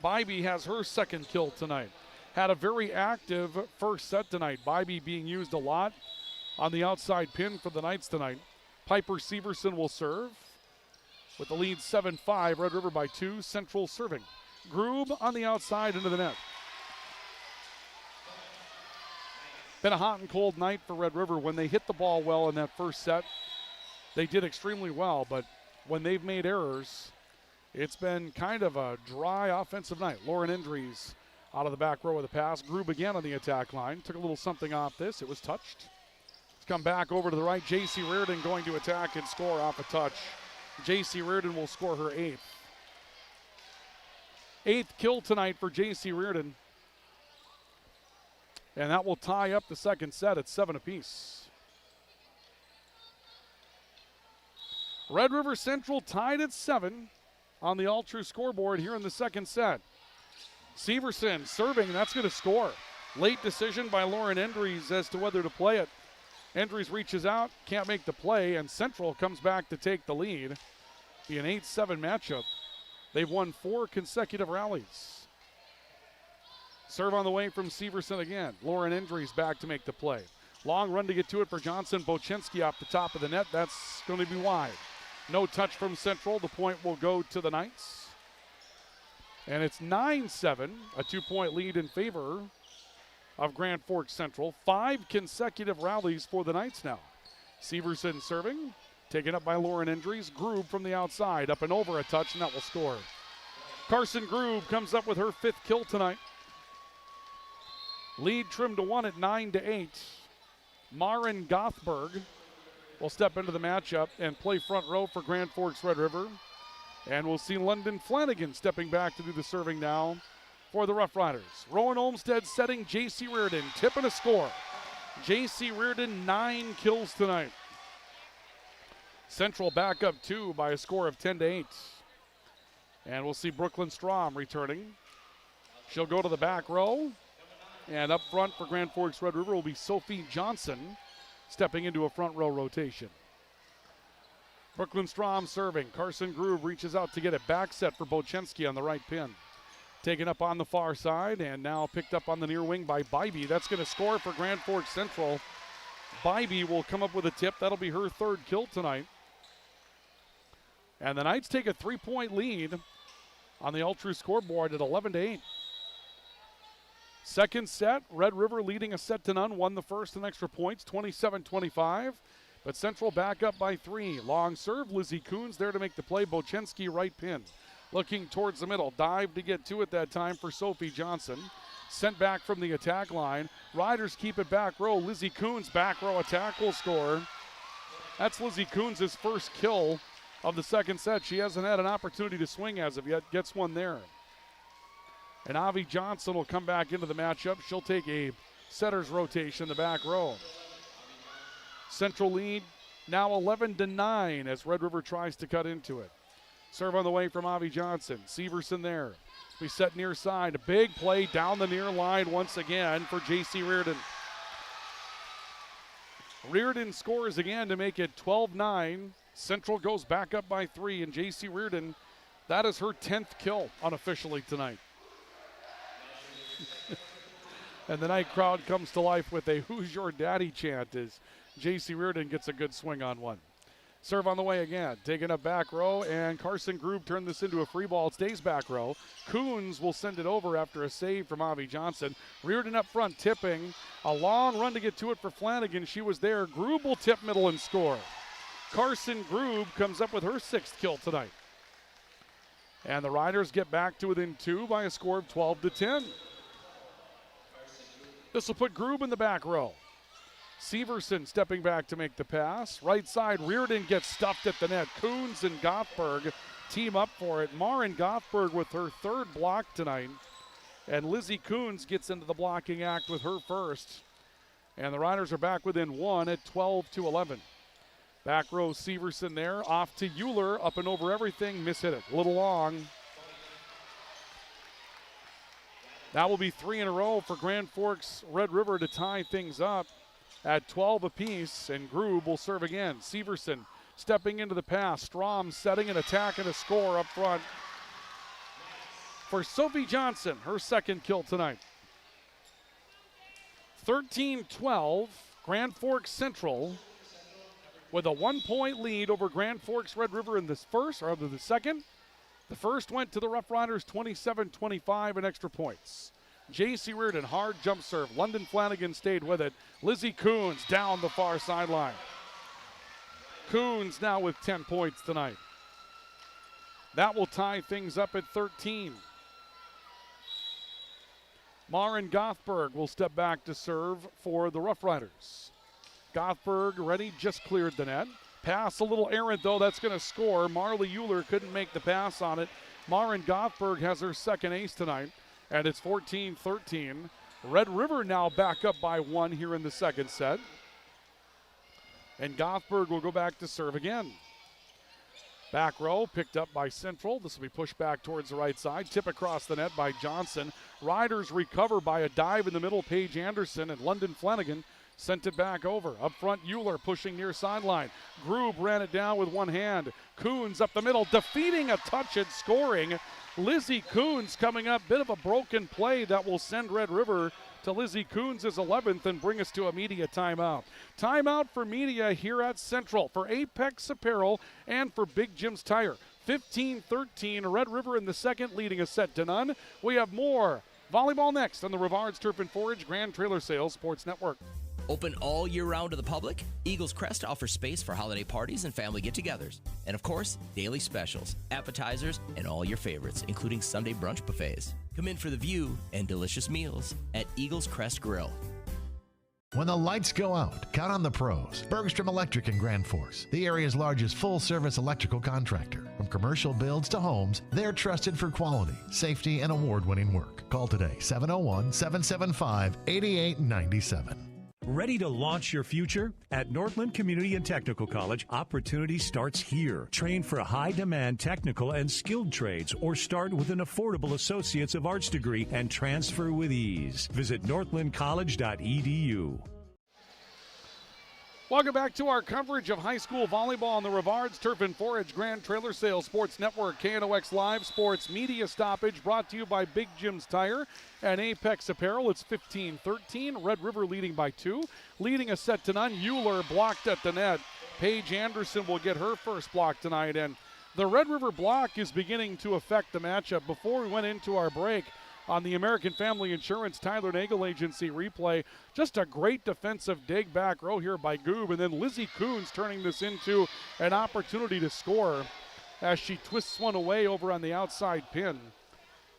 Bybee has her second kill tonight. Had a very active first set tonight. Bybee being used a lot on the outside pin for the Knights tonight. Piper Severson will serve with the lead 7-5. Red River by 2. Central serving. Grube on the outside into the net. Been a hot and cold night for Red River. When they hit the ball well in that first set, they did extremely well. But when they've made errors, it's been kind of a dry offensive night. Lauren Indries out of the back row with a pass. Grube again on the attack line. Took a little something off this. It was touched. It's come back over to the right. J.C. Reardon going to attack and score off a touch. J.C. Reardon will score her 8th. 8th kill tonight for J.C. Reardon. And that will tie up the second set at 7 apiece. Red River Central tied at 7 on the All-True scoreboard here in the second set. Severson serving, that's going to score. Late decision by Lauren Endries as to whether to play it. Endries reaches out, can't make the play, and Central comes back to take the lead. Be an 8-7 matchup. They've won 4 consecutive rallies. Serve on the way from Severson again. Lauren Endries back to make the play. Long run to get to it for Johnson. Bochenski off the top of the net. That's going to be wide. No touch from Central. The point will go to the Knights. And it's 9-7, a 2-point lead in favor of Grand Forks Central. 5 consecutive rallies for the Knights now. Severson serving, taken up by Lauren Endries. Grube from the outside, up and over a touch, and that will score. Carson Grube comes up with her 5th kill tonight. Lead trimmed to 1 at 9-8. Maren Gothberg will step into the matchup and play front row for Grand Forks Red River. And we'll see London Flanagan stepping back to do the serving now for the Rough Riders. Rowan Olmstead setting J.C. Reardon. Tip and a score. J.C. Reardon 9 kills tonight. Central back up 2 by a score of 10-8. And we'll see Brooklyn Strom returning. She'll go to the back row. And up front for Grand Forks Red River will be Sophie Johnson stepping into a front row rotation. Brooklyn Strom serving. Carson Grube reaches out to get it. Back set for Bochenski on the right pin. Taken up on the far side and now picked up on the near wing by Bybee. That's going to score for Grand Forks Central. Bybee will come up with a tip. That'll be her 3rd kill tonight. And the Knights take a 3-point lead on the All-True scoreboard at 11-8. Second set, Red River leading a set to none. Won the first and extra points, 27-25. But Central back up by 3. Long serve, Lizzie Coons there to make the play. Bochenski right pin. Looking towards the middle. Dive to get to it that time for Sophie Johnson. Sent back from the attack line. Riders keep it back row. Lizzie Coons back row attack will score. That's Lizzie Coons' first kill of the second set. She hasn't had an opportunity to swing as of yet. Gets one there. And Avi Johnson will come back into the matchup. She'll take a setter's rotation in the back row. Central lead now 11-9 as Red River tries to cut into it. Serve on the way from Avi Johnson. Severson there. We set near side. A big play down the near line once again for J.C. Reardon. Reardon scores again to make it 12-9. Central goes back up by 3, and J.C. Reardon, that is her 10th kill unofficially tonight. And the night crowd comes to life with a "Who's Your Daddy" chant as J.C. Reardon gets a good swing on one. Serve on the way again. Taking up back row, and Carson Grube turned this into a free ball. It stays back row. Coons will send it over after a save from Avi Johnson. Reardon up front, tipping. A long run to get to it for Flanagan. She was there. Grube will tip middle and score. Carson Grube comes up with her 6th kill tonight. And the Riders get back to within 2 by a score of 12-10. This will put Grube in the back row. Severson stepping back to make the pass. Right side, Reardon gets stuffed at the net. Coons and Gothberg team up for it. Maren Gothberg with her 3rd block tonight. And Lizzie Coons gets into the blocking act with her 1st. And the Riders are back within 1 at 12-11. Back row, Severson there. Off to Euler, up and over everything. Mishit it. A little long. That will be 3 in a row for Grand Forks Red River to tie things up at 12 apiece, and Grube will serve again. Severson stepping into the pass. Strom setting an attack and a score up front for Sophie Johnson, her 2nd kill tonight. 13-12, Grand Forks Central with a 1-point lead over Grand Forks Red River in this first, or rather the second. The first went to the Rough Riders, 27-25 in extra points. J.C. Reardon, hard jump serve. London Flanagan stayed with it. Lizzie Coons down the far sideline. Coons now with 10 points tonight. That will tie things up at 13. Maren Gothberg will step back to serve for the Rough Riders. Gothberg ready, just cleared the net. Pass a little errant though, that's going to score. Marley Euler couldn't make the pass on it. Maren Gothberg has her 2nd ace tonight. And it's 14-13. Red River now back up by 1 here in the 2nd set. And Gothberg will go back to serve again. Back row picked up by Central. This will be pushed back towards the right side. Tip across the net by Johnson. Riders recover by a dive in the middle. Paige Anderson and London Flanagan sent it back over. Up front, Euler pushing near sideline. Grube ran it down with one hand. Coons up the middle, defeating a touch and scoring. Lizzie Coons coming up, bit of a broken play that will send Red River to Lizzie Coons' 11th and bring us to a media timeout. Timeout for media here at Central for Apex Apparel and for Big Jim's Tire. 15-13, Red River in the 2nd, leading a set to none. We have more volleyball next on the Rivards Turf and Forage Grand Trailer Sales Sports Network. Open all year round to the public, Eagles Crest offers space for holiday parties and family get-togethers. And of course, daily specials, appetizers, and all your favorites, including Sunday brunch buffets. Come in for the view and delicious meals at Eagles Crest Grill. When the lights go out, count on the pros. Bergstrom Electric in Grand Forks, the area's largest full-service electrical contractor. From commercial builds to homes, they're trusted for quality, safety, and award-winning work. Call today, 701-775-8897. Ready to launch your future? At Northland Community and Technical College, opportunity starts here. Train for high-demand technical and skilled trades or start with an affordable Associates of Arts degree and transfer with ease. Visit northlandcollege.edu. Welcome back to our coverage of high school volleyball on the Rivards Turf and Forage Grand Trailer Sales Sports Network. KNOX Live Sports Media Stoppage brought to you by Big Jim's Tire and Apex Apparel. It's 15-13. Red River leading by 2. Leading a set to none. Euler blocked at the net. Paige Anderson will get her 1st block tonight. And the Red River block is beginning to affect the matchup. Before we went into our break, on the American Family Insurance Tyler Nagel Agency replay, just a great defensive dig back row here by Goob, and then Lizzie Coons turning this into an opportunity to score as she twists one away over on the outside pin.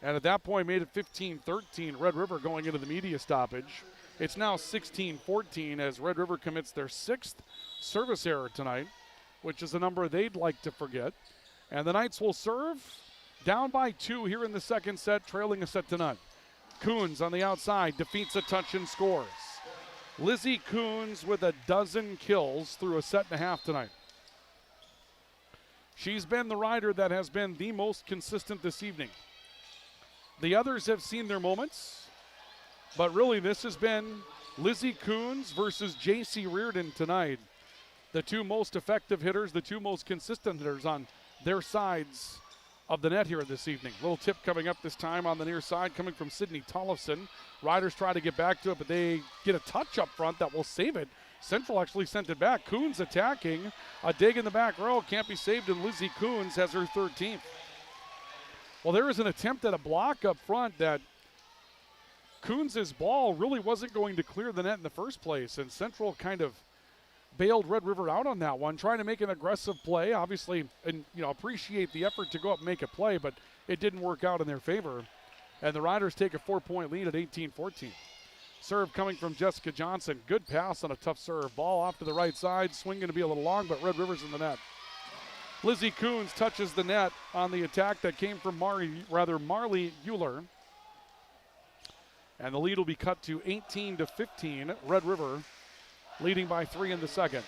And at that point made it 15-13, Red River going into the media stoppage. It's now 16-14 as Red River commits their 6th service error tonight, which is a number they'd like to forget. And the Knights will serve. Down by 2 here in the 2nd set, trailing a set to none. Coons on the outside defeats a touch and scores. Lizzie Coons with a dozen kills through a set and a half tonight. She's been the rider that has been the most consistent this evening. The others have seen their moments, but really this has been Lizzie Coons versus J.C. Reardon tonight. The 2 most effective hitters, the 2 most consistent hitters on their sides of the net here this evening. Little tip coming up this time on the near side coming from Sydney Tollefson. Riders try to get back to it, but they get a touch up front that will save it. Central actually sent it back. Coons attacking. A dig in the back row. Can't be saved, and Lizzie Coons has her 13th. Well, there was an attempt at a block up front that Coons' ball really wasn't going to clear the net in the first place, and Central kind of bailed Red River out on that one, trying to make an aggressive play, obviously, and appreciate the effort to go up and make a play, but it didn't work out in their favor. And the Riders take a 4-point lead at 18-14. Serve coming from Jessica Johnson. Good pass on a tough serve. Ball off to the right side. Swing going to be a little long, but Red River's in the net. Lizzie Coons touches the net on the attack that came from Marley Euler. And the lead will be cut to 18-15. Red River leading by 3 in the second.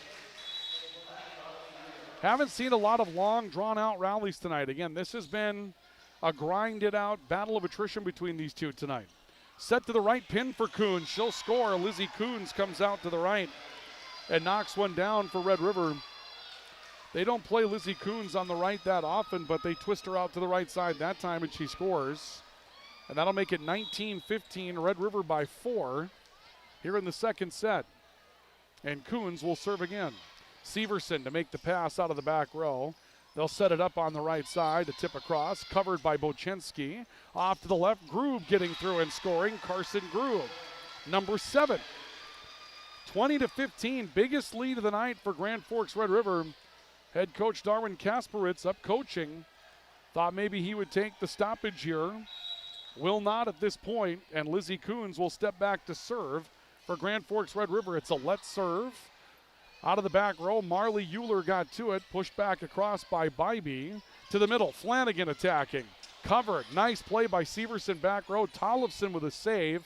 Haven't seen a lot of long, drawn-out rallies tonight. Again, this has been a grinded-out battle of attrition between these two tonight. Set to the right, pin for Coons. She'll score. Lizzie Coons comes out to the right and knocks one down for Red River. They don't play Lizzie Coons on the right that often, but they twist her out to the right side that time, and she scores. And that'll make it 19-15, Red River by 4 here in the second set. And Coons will serve again. Severson to make the pass out of the back row. They'll set it up on the right side to tip across, covered by Bochinski. Off to the left, Groob getting through and scoring. Carson Groob, number 7. 20-15, biggest lead of the night for Grand Forks Red River. Head coach Darwin Kasperitz up coaching. Thought maybe he would take the stoppage here. Will not at this point, and Lizzie Coons will step back to serve for Grand Forks Red River. It's a let serve. Out of the back row, Marley Euler got to it, pushed back across by Bybee. To the middle, Flanagan attacking. Covered, nice play by Severson back row. Tollefson with a save,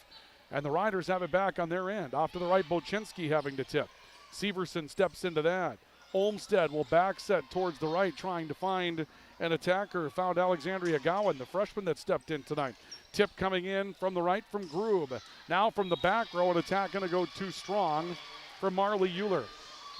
and the Riders have it back on their end. Off to the right, Bochinski having to tip. Severson steps into that. Olmstead will back set towards the right, trying to find an attacker. Found Alexandria Gowan, the freshman that stepped in tonight. Tip coming in from the right from Groob. Now from the back row, an attack going to go too strong for Marley Euler.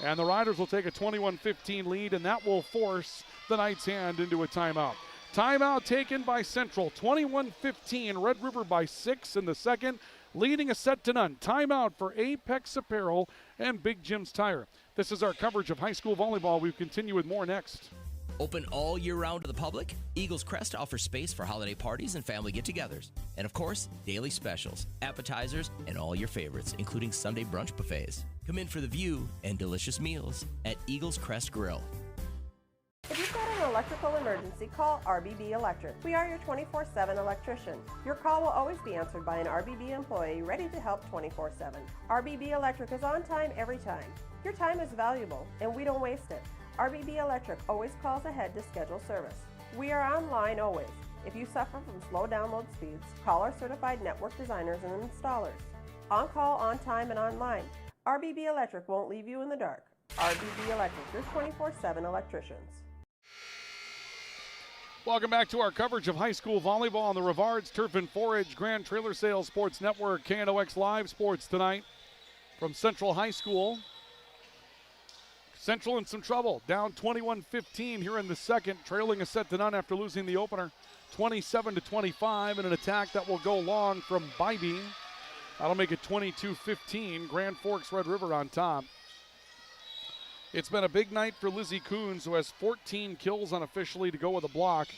And the Riders will take a 21-15 lead, and that will force the Knights' hand into a timeout. Timeout taken by Central. 21-15, Red River by 6 in the second, leading a set to none. Timeout for Apex Apparel and Big Jim's Tire. This is our coverage of high school volleyball. We continue with more next. Open all year round to the public, Eagles Crest offers space for holiday parties and family get-togethers. And of course, daily specials, appetizers, and all your favorites, including Sunday brunch buffets. Come in for the view and delicious meals at Eagles Crest Grill. If you've got an electrical emergency, call RBB Electric. We are your 24/7 electrician. Your call will always be answered by an RBB employee ready to help 24/7. RBB Electric is on time every time. Your time is valuable, and we don't waste it. RBB Electric always calls ahead to schedule service. We are online always. If you suffer from slow download speeds, call our certified network designers and installers. On call, on time, and online. RBB Electric won't leave you in the dark. RBB Electric, your 24/7 electricians. Welcome back to our coverage of high school volleyball on the Rivards Turf and Forage Grand Trailer Sales Sports Network. KNOX Live Sports tonight from Central High School. Central in some trouble, down 21-15 here in the second, trailing a set to none after losing the opener, 27-25, and an attack that will go long from Bybee. That'll make it 22-15, Grand Forks Red River on top. It's been a big night for Lizzie Coons, who has 14 kills unofficially to go with a block,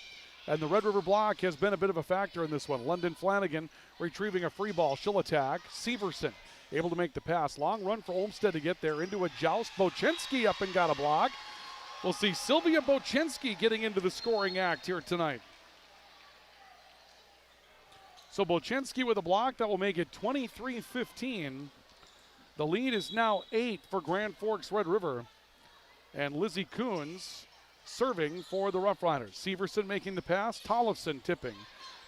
and the Red River block has been a bit of a factor in this one. London Flanagan retrieving a free ball, she'll attack. Severson able to make the pass. Long run for Olmstead to get there into a joust. Bochinski up and got a block. We'll see Sylvia Bochinski getting into the scoring act here tonight. So Bochinski with a block that will make it 23-15. The lead is now 8 for Grand Forks Red River. And Lizzie Coons serving for the Rough Riders. Severson making the pass. Tollefson tipping.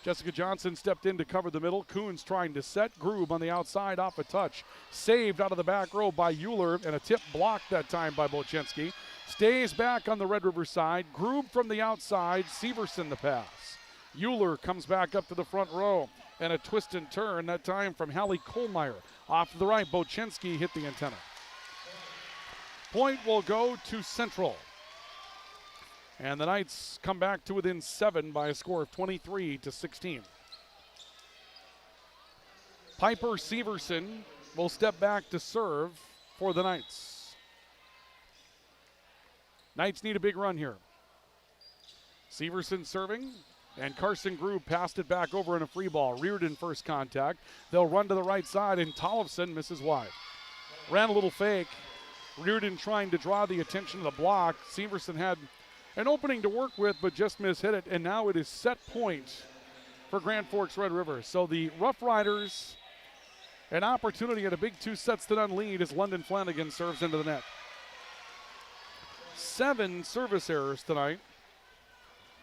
Jessica Johnson stepped in to cover the middle. Coons trying to set. Groob on the outside off a touch. Saved out of the back row by Euler, and a tip blocked that time by Bochinski. Stays back on the Red River side. Groob from the outside. Severson the pass. Euler comes back up to the front row, and a twist and turn, that time from Hallie Kohlmeyer. Off to the right, Bochinski hit the antenna. Point will go to Central. And the Knights come back to within 7 by a score of 23-16. Piper Severson will step back to serve for the Knights. Knights need a big run here. Severson serving, and Carson Grube passed it back over in a free ball. Reardon first contact. They'll run to the right side, and Tollefson misses wide. Ran a little fake. Reardon trying to draw the attention of the block. Severson had an opening to work with, but just mishit it, and now it is set point for Grand Forks Red River. So the Rough Riders, an opportunity at a big 2-0 lead as London Flanagan serves into the net. 7 service errors tonight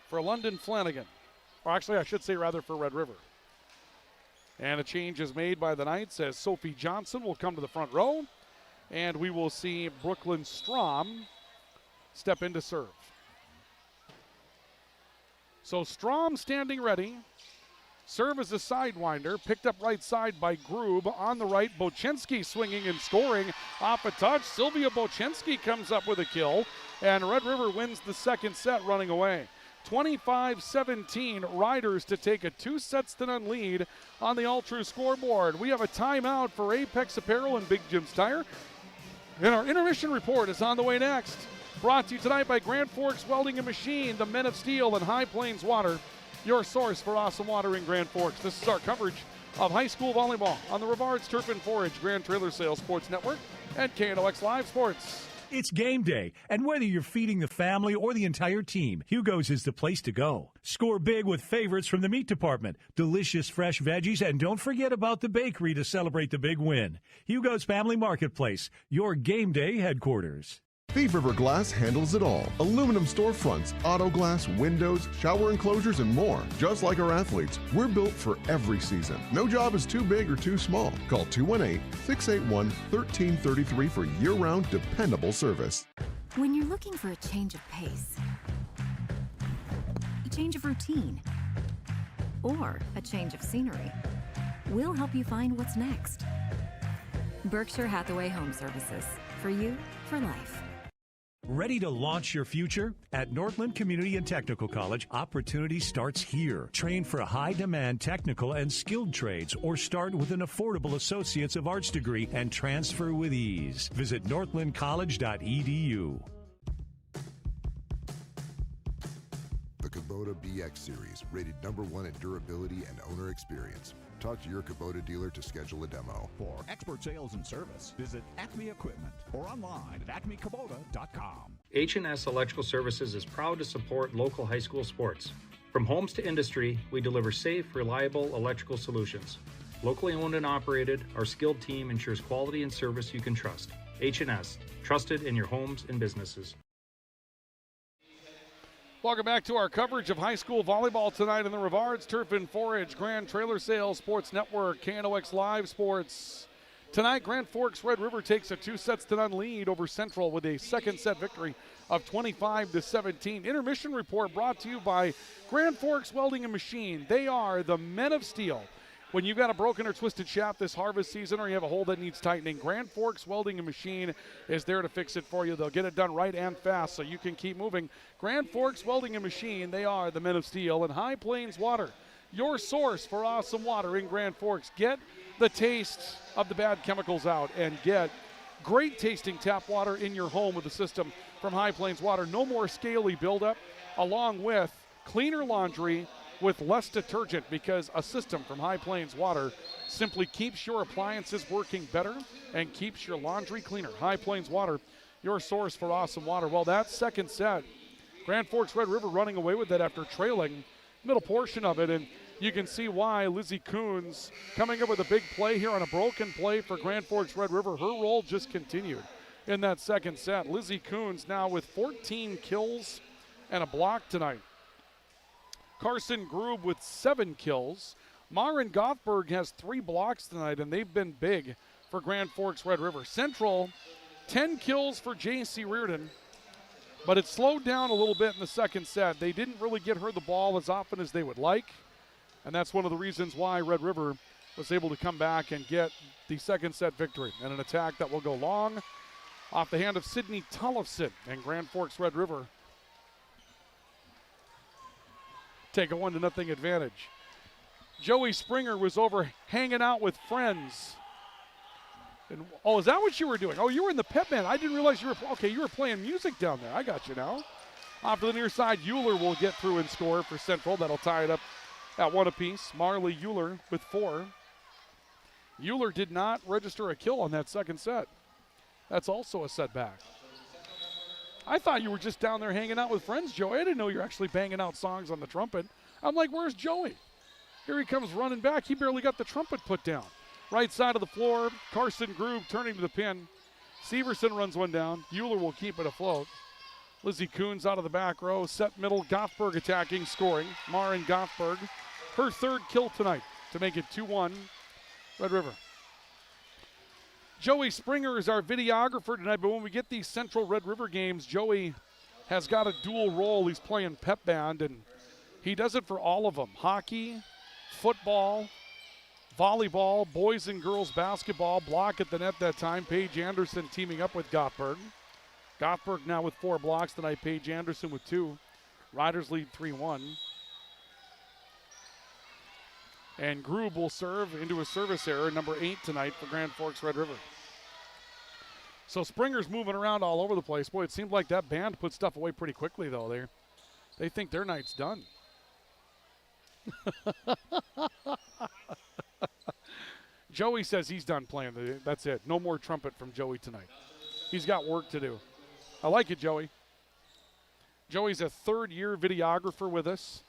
for London Flanagan. Or actually, I should say rather for Red River. And a change is made by the Knights as Sophie Johnson will come to the front row. And we will see Brooklyn Strom step in to serve. So Strom standing ready. Serve as a sidewinder. Picked up right side by Grube. On the right, Bochenski swinging and scoring off a touch. Sylvia Bochenski comes up with a kill. And Red River wins the second set running away. 25-17, Riders to take a 2-0 lead on the All-True scoreboard. We have a timeout for Apex Apparel and Big Jim's Tire. And our intermission report is on the way next. Brought to you tonight by Grand Forks Welding and Machine, the Men of Steel, and High Plains Water, your source for awesome water in Grand Forks. This is our coverage of high school volleyball on the Rivards Turf and Forage Grand Trailer Sales Sports Network and KNOX Live Sports. It's game day, and whether you're feeding the family or the entire team, Hugo's is the place to go. Score big with favorites from the meat department, delicious fresh veggies, and don't forget about the bakery to celebrate the big win. Hugo's Family Marketplace, your game day headquarters. Thief River Glass handles it all. Aluminum storefronts, auto glass, windows, shower enclosures, and more. Just like our athletes, we're built for every season. No job is too big or too small. Call 218-681-1333 for year-round dependable service. When you're looking for a change of pace, a change of routine, or a change of scenery, we'll help you find what's next. Berkshire Hathaway Home Services. For you, for life. Ready to launch your future? At Northland Community and Technical College, opportunity starts here. Train for high-demand technical and skilled trades or start with an affordable Associates of Arts degree and transfer with ease. Visit northlandcollege.edu. The Kubota BX Series, rated #1 in durability and owner experience. Talk to your Kubota dealer to schedule a demo. For expert sales and service, visit Acme Equipment or online at acmekubota.com. H&S Electrical Services is proud to support local high school sports. From homes to industry, we deliver safe, reliable electrical solutions. Locally owned and operated, our skilled team ensures quality and service you can trust. H&S, trusted in your homes and businesses. Welcome back to our coverage of high school volleyball tonight in the Rivards Turf and Forage Grand Trailer Sales Sports Network, KNOX Live Sports. Tonight, Grand Forks Red River takes a 2-0 lead over Central with a second set victory of 25-17. Intermission report brought to you by Grand Forks Welding and Machine. They are the Men of Steel. When you've got a broken or twisted shaft this harvest season or you have a hole that needs tightening, Grand Forks Welding and Machine is there to fix it for you. They'll get it done right and fast so you can keep moving. Grand Forks Welding and Machine, they are the Men of Steel. And High Plains Water, your source for awesome water in Grand Forks. Get the taste of the bad chemicals out and get great tasting tap water in your home with the system from High Plains Water. No more scaly buildup, along with cleaner laundry with less detergent, because a system from High Plains Water simply keeps your appliances working better and keeps your laundry cleaner. High Plains Water, your source for awesome water. Well, that second set, Grand Forks Red River running away with it after trailing middle portion of it, and you can see why. Lizzie Coons coming up with a big play here on a broken play for Grand Forks Red River. Her role just continued in that second set. Lizzie Coons now with 14 kills and a block tonight. Carson Grube with 7 kills. Maren Gothberg has 3 blocks tonight, and they've been big for Grand Forks Red River. Central, 10 kills for J.C. Reardon, but it slowed down a little bit in the second set. They didn't really get her the ball as often as they would like, and that's one of the reasons why Red River was able to come back and get the second set victory. And an attack that will go long off the hand of Sydney Tollefson, and Grand Forks Red River take a 1-0 advantage. Joey Springer was over hanging out with friends And, oh, is that what you were doing? Oh, you were in the pep band. I didn't realize you were. Okay, you were playing music down there. I got you now. Off to the near side, Euler will get through and score for Central. That'll tie it up at 1 apiece. Marley Euler with 4. Euler did not register a kill on that second set. That's also a setback. I thought you were just down there hanging out with friends, Joey. I didn't know you're actually banging out songs on the trumpet. I'm like, where's Joey? Here he comes running back. He barely got the trumpet put down. Right side of the floor, Carson Grube turning to the pin. Severson runs one down. Euler will keep it afloat. Lizzie Coons out of the back row. Set middle, Goffberg attacking, scoring. Marin Goffberg, her 3rd kill tonight to make it 2-1 Red River. Joey Springer is our videographer tonight, but when we get these Central Red River games, Joey has got a dual role. He's playing pep band, and he does it for all of them. Hockey, football, volleyball, boys and girls basketball. Block at the net that time. Paige Anderson teaming up with Goffberg. Goffberg now with 4 blocks tonight. Paige Anderson with 2. Riders lead 3-1. And Grube will serve into a service error, number 8 tonight for Grand Forks Red River. So Springer's moving around all over the place. Boy, it seemed like that band put stuff away pretty quickly, though. They think their night's done. Joey says he's done playing. That's it. No more trumpet from Joey tonight. He's got work to do. I like it, Joey. Joey's a 3rd-year videographer with us.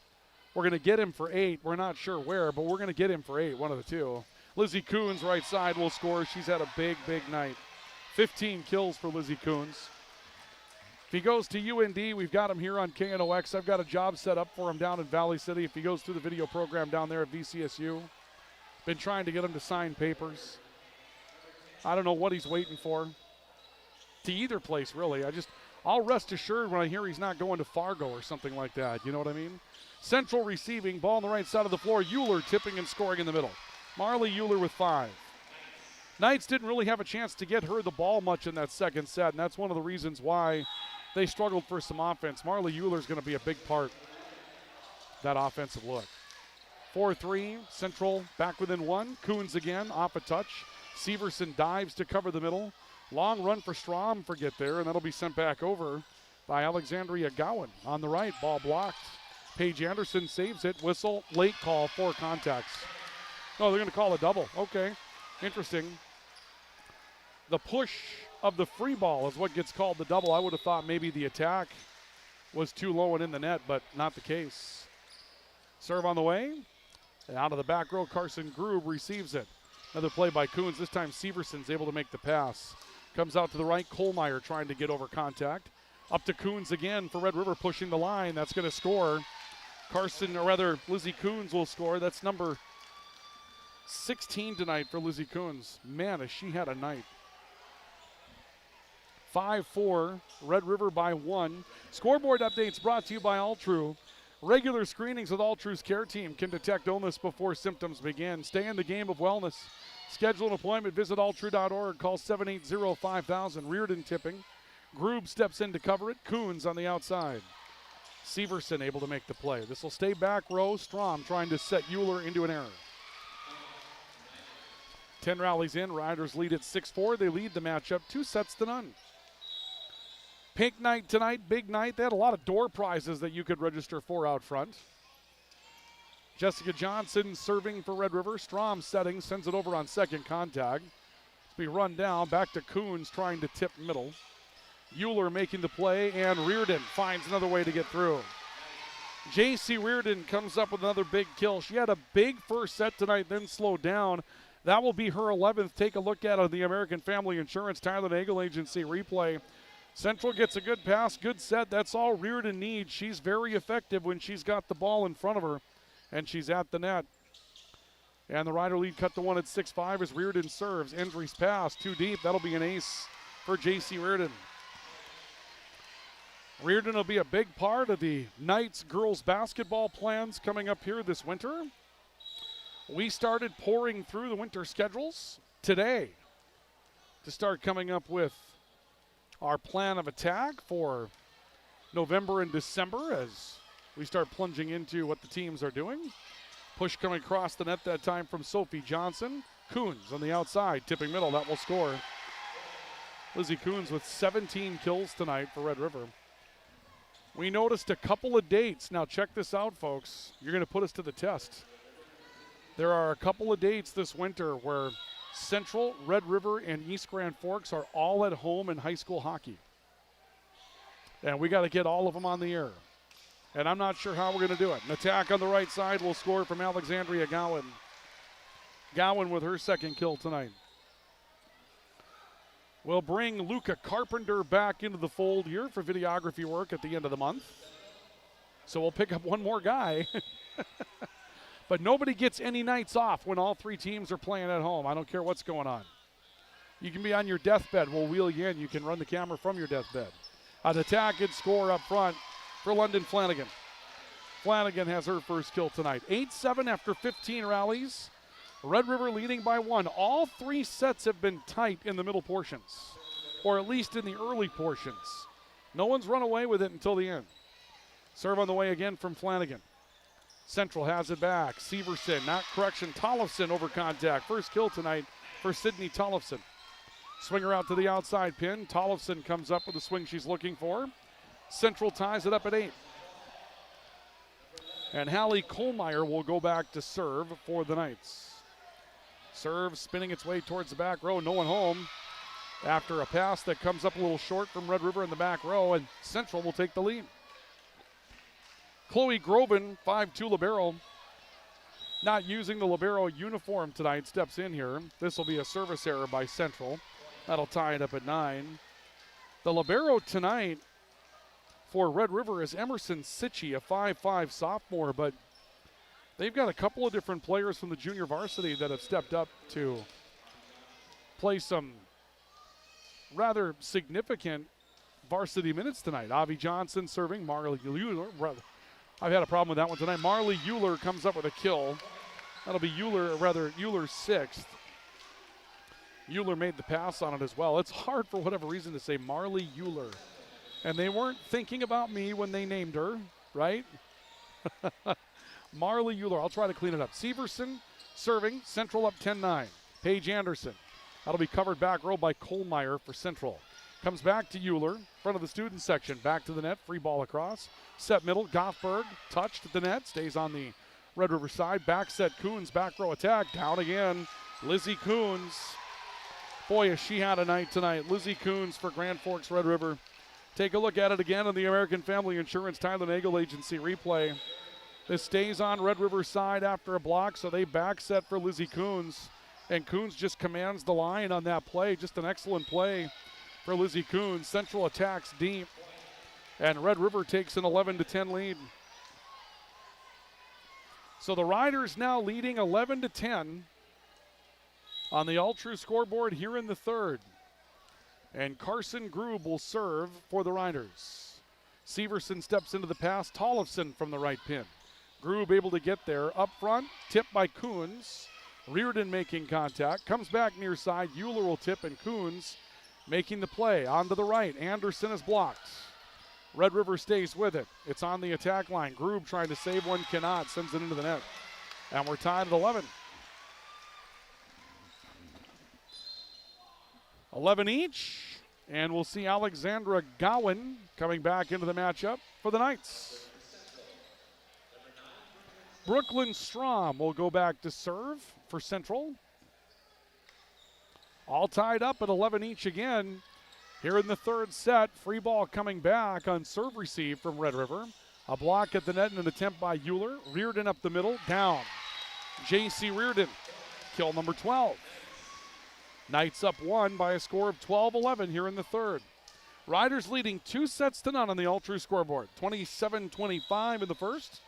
We're going to get him for 8. We're not sure where, but we're going to get him for 8, one of the two. Lizzie Coons, right side, will score. She's had a big, big night. 15 kills for Lizzie Coons. If he goes to UND, we've got him here on KNOX. I've got a job set up for him down in Valley City. If he goes through the video program down there at VCSU, been trying to get him to sign papers. I don't know what he's waiting for. To either place, really. I'll rest assured when I hear he's not going to Fargo or something like that. You know what I mean? Central receiving, ball on the right side of the floor. Euler tipping and scoring in the middle. Marley Euler with 5. Knights didn't really have a chance to get her the ball much in that second set, and that's one of the reasons why they struggled for some offense. Marley Euler's going to be a big part of that offensive look. 4-3, Central back within 1. Coons again, off a touch. Severson dives to cover the middle. Long run for Strom, forget there, and that'll be sent back over by Alexandria Gowan. On the right, ball blocked. Paige Anderson saves it. Whistle, late call, 4 contacts. Oh, they're going to call a double. Okay, interesting. The push of the free ball is what gets called the double. I would have thought maybe the attack was too low and in the net, but not the case. Serve on the way. And out of the back row, Carson Grube receives it. Another play by Coons. This time Severson's able to make the pass. Comes out to the right. Kohlmeyer trying to get over contact. Up to Coons again for Red River pushing the line. That's going to score. Lizzie Coons will score. That's number 16 tonight for Lizzie Coons. Man, has she had a night. 5-4, Red River by 1. Scoreboard updates brought to you by Altru. Regular screenings with Altru's care team can detect illness before symptoms begin. Stay in the game of wellness. Schedule an appointment. Visit altru.org. Call 780-5000. Reardon tipping. Grube steps in to cover it. Coons on the outside. Severson able to make the play. This will stay back row. Strom trying to set Euler into an error. 10 rallies in. Riders lead at 6-4. They lead the matchup 2-0. Pink night tonight, big night. They had a lot of door prizes that you could register for out front. Jessica Johnson serving for Red River. Strom setting, sends it over on second contact. Be run down, back to Coons trying to tip middle. Euler making the play, and Reardon finds another way to get through. J.C. Reardon comes up with another big kill. She had a big first set tonight, then slowed down. That will be her 11th. Take a look at it on the American Family Insurance Tyler Nagel Agency replay. Central gets a good pass, good set. That's all Reardon needs. She's very effective when she's got the ball in front of her, and she's at the net. And the Rider lead cut to 1 at 6-5 as Reardon serves. Endry's pass, too deep. That'll be an ace for J.C. Reardon. Reardon will be a big part of the Knights girls basketball plans coming up here this winter. We started pouring through the winter schedules today to start coming up with our plan of attack for November and December as we start plunging into what the teams are doing. Push coming across the net that time from Sophie Johnson. Coons on the outside, tipping middle, that will score. Lizzie Coons with 17 kills tonight for Red River. We noticed a couple of dates. Now check this out, folks. You're going to put us to the test. There are a couple of dates this winter where Central, Red River, and East Grand Forks are all at home in high school hockey. And we got to get all of them on the air. And I'm not sure how we're going to do it. An attack on the right side will score from Alexandria Gowan. Gowan with her second kill tonight. We'll bring Luca Carpenter back into the fold here for videography work at the end of the month. So we'll pick up one more guy. But nobody gets any nights off when all three teams are playing at home. I don't care what's going on. You can be on your deathbed. We'll wheel you in. You can run the camera from your deathbed. An attack and score up front for London Flanagan. Flanagan has her first kill tonight. 8-7 after 15 rallies. Red River leading by 1. All 3 sets have been tight in the middle portions, or at least in the early portions. No one's run away with it until the end. Serve on the way again from Flanagan. Central has it back. Tollefson over contact. First kill tonight for Sydney Tollefson. Swinger out to the outside pin. Tollefson comes up with the swing she's looking for. Central ties it up at 8. And Hallie Kohlmeyer will go back to serve for the Knights. Serve spinning its way towards the back row. No one home after a pass that comes up a little short from Red River in the back row, and Central will take the lead. Chloe Groban, 5'2" libero. Not using the libero uniform tonight, steps in here. This will be a service error by Central. That'll tie it up at 9. The libero tonight for Red River is Emerson Sitchie, a 5'5" sophomore, but they've got a couple of different players from the junior varsity that have stepped up to play some rather significant varsity minutes tonight. Avi Johnson serving, Marley Euler. I've had a problem with that one tonight. Marley Euler comes up with a kill. That'll be Euler's 6th. Euler made the pass on it as well. It's hard for whatever reason to say Marley Euler. And they weren't thinking about me when they named her, right? Marley Euler, I'll try to clean it up. Severson serving, Central up 10-9. Paige Anderson. That'll be covered back row by Kohlmeyer for Central. Comes back to Euler, front of the student section, back to the net, free ball across. Set middle, Goffberg, touched at the net, stays on the Red River side. Back set, Coons, back row attack, down again. Lizzie Coons. Boy, has she had a night tonight. Lizzie Coons for Grand Forks Red River. Take a look at it again on the American Family Insurance Tyler Nagel Agency replay. This stays on Red River's side after a block, so they back set for Lizzie Coons. And Coons just commands the line on that play. Just an excellent play for Lizzie Coons. Central attacks deep, and Red River takes an 11-10 lead. So the Riders now leading 11-10 on the All-True scoreboard here in the third. And Carson Grube will serve for the Riders. Severson steps into the pass. Tollefson from the right pin. Grube able to get there. Up front, tipped by Coons. Reardon making contact. Comes back near side. Euler will tip, and Coons making the play. On to the right. Anderson is blocked. Red River stays with it. It's on the attack line. Grube trying to save one, cannot. Sends it into the net. And we're tied at 11. 11 each. And we'll see Alexandra Gowan coming back into the matchup for the Knights. Brooklyn Strom will go back to serve for Central. All tied up at 11 each again. Here in the third set, free ball coming back on serve receive from Red River. A block at the net and an attempt by Euler. Reardon up the middle, down. J.C. Reardon, kill number 12. Knights up 1 by a score of 12-11 here in the third. Riders leading 2-0 on the All-True scoreboard. 27-25 in the first.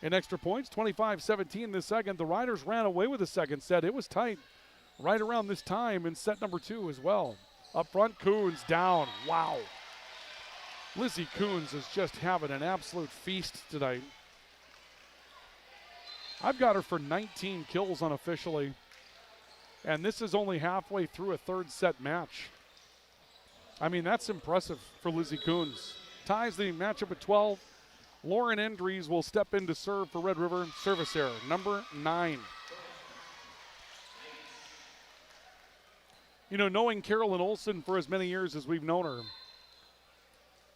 In extra points, 25-17 in the second. The Riders ran away with the second set. It was tight right around this time in set number 2 as well. Up front, Coons down. Wow. Lizzie Coons is just having an absolute feast tonight. I've got her for 19 kills unofficially. And this is only halfway through a third set match. I mean, that's impressive for Lizzie Coons. Ties the matchup at 12. Lauren Endries will step in to serve for Red River. Service error, number 9. knowing Carolyn Olson for as many years as we've known her,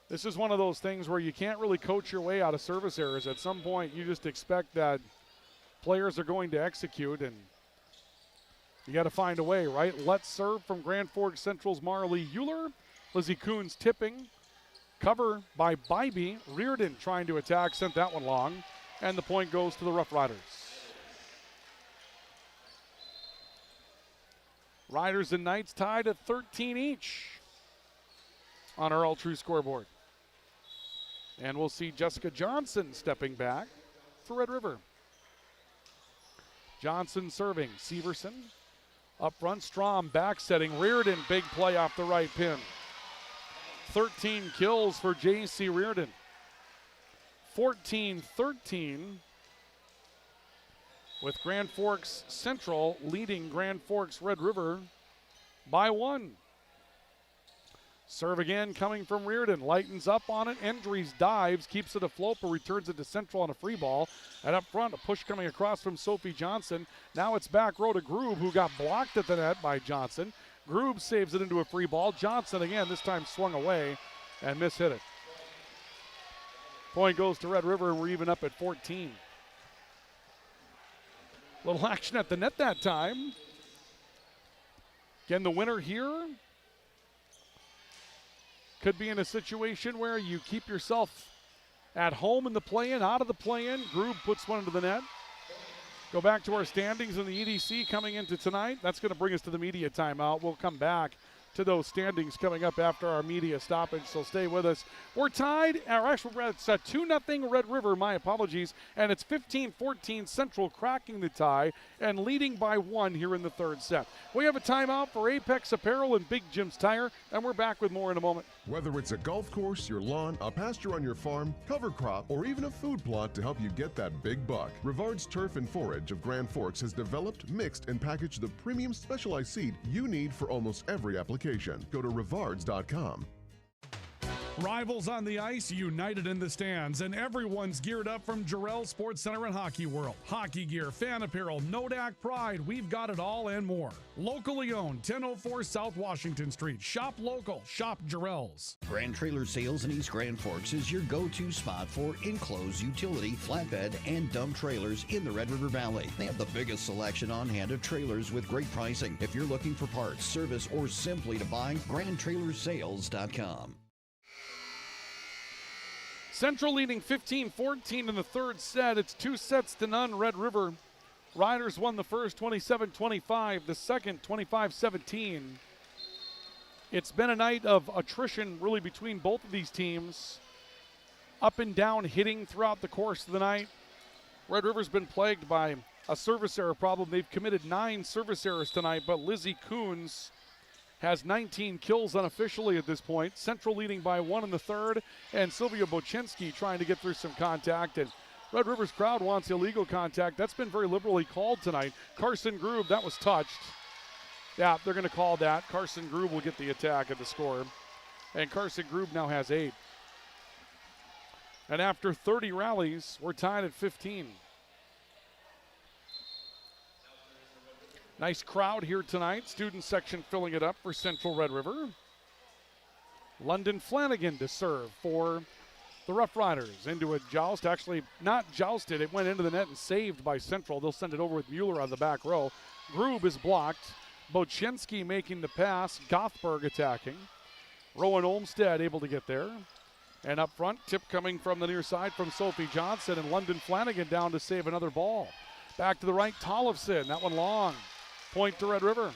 this is one of those things where you can't really coach your way out of service errors. At some point, you just expect that players are going to execute, and you got to find a way, right? Let's serve from Grand Forks Central's Marley Euler. Lizzie Coons tipping. Cover by Bybee. Reardon trying to attack, sent that one long, and the point goes to the Rough Riders. Riders and Knights tied at 13 each on our All True scoreboard. And we'll see Jessica Johnson stepping back for Red River. Johnson serving. Severson up front. Strom back setting. Reardon, big play off the right pin. 13 kills for J.C. Reardon. 14-13 with Grand Forks Central leading Grand Forks Red River by 1. Serve again coming from Reardon. Lightens up on it. Endries dives. Keeps it afloat but returns it to Central on a free ball. And up front, a push coming across from Sophie Johnson. Now it's back row to Groob, who got blocked at the net by Johnson. Groob saves it into a free ball. Johnson again, this time swung away and mishit it. Point goes to Red River, and we're even up at 14. Little action at the net that time. Again, the winner here could be in a situation where you keep yourself at home in the play-in, out of the play-in. Groob puts one into the net. Go back to our standings in the EDC coming into tonight. That's going to bring us to the media timeout. We'll come back to those standings coming up after our media stoppage, so stay with us. We're tied, or actually it's 2-0 Red River, my apologies, and it's 15-14 Central cracking the tie and leading by 1 here in the third set. We have a timeout for Apex Apparel and Big Jim's Tire, and we're back with more in a moment. Whether it's a golf course, your lawn, a pasture on your farm, cover crop, or even a food plot to help you get that big buck, Rivard's Turf and Forage of Grand Forks has developed, mixed, and packaged the premium specialized seed you need for almost every application. Go to rivards.com. Rivals on the ice, united in the stands, and everyone's geared up from Jarrell Sports Center and Hockey World. Hockey gear, fan apparel, Nodak Pride, we've got it all and more. Locally owned, 1004 South Washington Street. Shop local, shop Jarrell's. Grand Trailer Sales in East Grand Forks is your go-to spot for enclosed utility, flatbed, and dump trailers in the Red River Valley. They have the biggest selection on hand of trailers with great pricing. If you're looking for parts, service, or simply to buy, GrandTrailersales.com. Central leading 15-14 in the third set. It's 2-0 Red River. Riders won the first 27-25, the second 25-17. It's been a night of attrition really between both of these teams. Up and down hitting throughout the course of the night. Red River's been plagued by a service error problem. They've committed 9 service errors tonight, but Lizzie Coons has 19 kills unofficially at this point. Central leading by 1 in the third, and Sylvia Bochinski trying to get through some contact. And Red River's crowd wants illegal contact. That's been very liberally called tonight. Carson Groob, that was touched. Yeah, they're going to call that. Carson Groob will get the attack at the score. And Carson Groob now has 8. And after 30 rallies, we're tied at 15. Nice crowd here tonight. Student section filling it up for Central Red River. London Flanagan to serve for the Rough Riders. Into a joust. Actually, not jousted. It went into the net and saved by Central. They'll send it over with Mueller on the back row. Groob is blocked. Bochinski making the pass. Gothberg attacking. Rowan Olmstead able to get there. And up front, tip coming from the near side from Sophie Johnson. And London Flanagan down to save another ball. Back to the right, Tollefson. That one long. Point to Red River.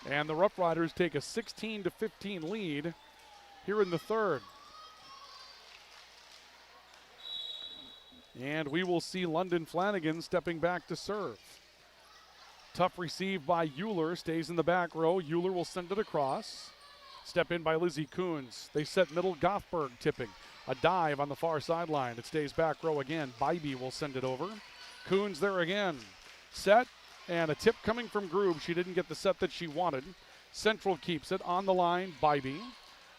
And the Rough Riders take a 16-15 lead here in the third. And we will see London Flanagan stepping back to serve. Tough receive by Euler, stays in the back row. Euler will send it across. Step in by Lizzie Coons. They set middle, Gothberg tipping. A dive on the far sideline. It stays back row again. Bybee will send it over. Coons there again. Set, and a tip coming from Groob. She didn't get the set that she wanted. Central keeps it on the line, Bybee.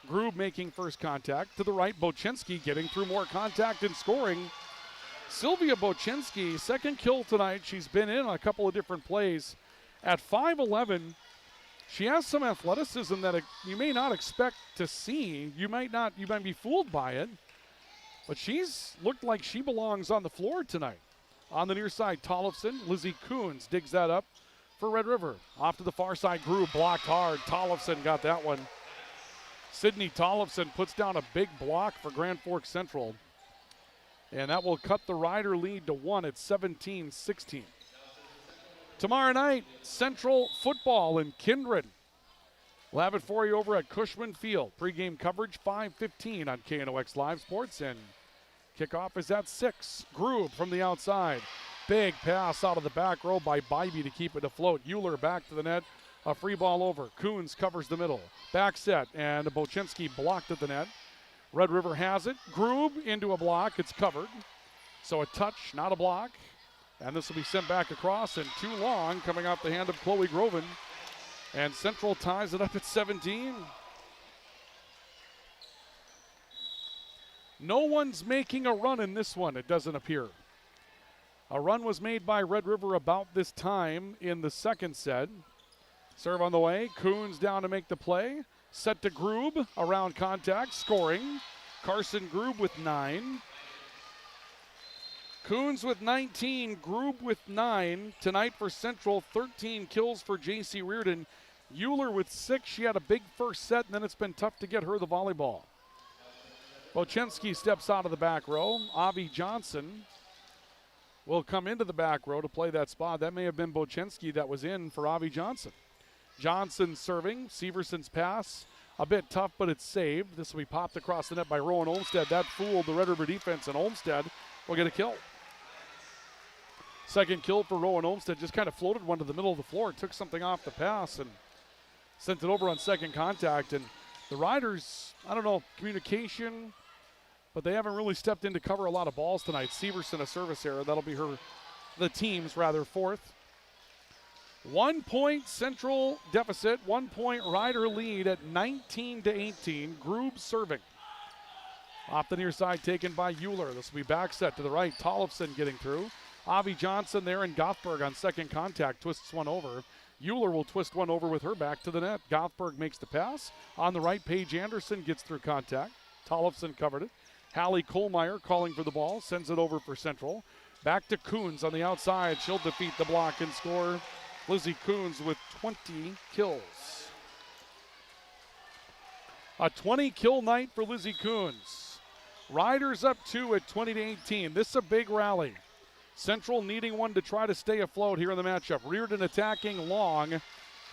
Groob making first contact. To the right, Bochinski getting through more contact and scoring. Sylvia Bochinski, second kill tonight. She's been in a couple of different plays. At 5'11", she has some athleticism that you may not expect to see. You might be fooled by it, but she's looked like she belongs on the floor tonight. On the near side, Tollefson. Lizzie Coons digs that up for Red River. Off to the far side, Grube blocked hard. Tollefson got that one. Sydney Tollefson puts down a big block for Grand Forks Central, and that will cut the Rider lead to 1 at 17-16. Tomorrow night, Central football in Kindred. We'll have it for you over at Cushman Field. Pre-game coverage 5:15 on KNOX Live Sports, and kickoff is at 6. Grube from the outside. Big pass out of the back row by Bybee to keep it afloat. Euler back to the net. A free ball over. Coons covers the middle. Back set, and Bochinski blocked at the net. Red River has it. Grube into a block. It's covered. So a touch, not a block. And this will be sent back across, and too long coming off the hand of Chloe Groven. And Central ties it up at 17. No one's making a run in this one, it doesn't appear. A run was made by Red River about this time in the second set. Serve on the way. Coons down to make the play. Set to Grube, around contact, scoring. Carson Grube with 9. Coons with 19, Grube with 9. Tonight for Central, 13 kills for J.C. Reardon. Euler with 6. She had a big first set, and then it's been tough to get her the volleyball. Bochinski steps out of the back row. Avi Johnson will come into the back row to play that spot. That may have been Bochinski that was in for Avi Johnson. Johnson serving. Severson's pass. A bit tough, but it's saved. This will be popped across the net by Rowan Olmstead. That fooled the Red River defense, and Olmstead will get a kill. Second kill for Rowan Olmstead. Just kind of floated one to the middle of the floor. Took something off the pass and sent it over on second contact. And the Riders, I don't know, communication, but they haven't really stepped in to cover a lot of balls tonight. Severson, a service error. That'll be the team's fourth. 1 point Central deficit. 1 point Rider lead at 19-18. Grube serving. Off the near side taken by Euler. This will be back set to the right. Tollefson getting through. Avi Johnson there, and Gothberg on second contact twists one over. Euler will twist one over with her back to the net. Gothberg makes the pass. On the right, Paige Anderson gets through contact. Tollefson covered it. Hallie Kohlmeyer calling for the ball. Sends it over for Central. Back to Coons on the outside. She'll defeat the block and score. Lizzie Coons with 20 kills. A 20-kill night for Lizzie Coons. Riders up 2 at 20-18. This is a big rally. Central needing one to try to stay afloat here in the matchup. Reardon attacking long.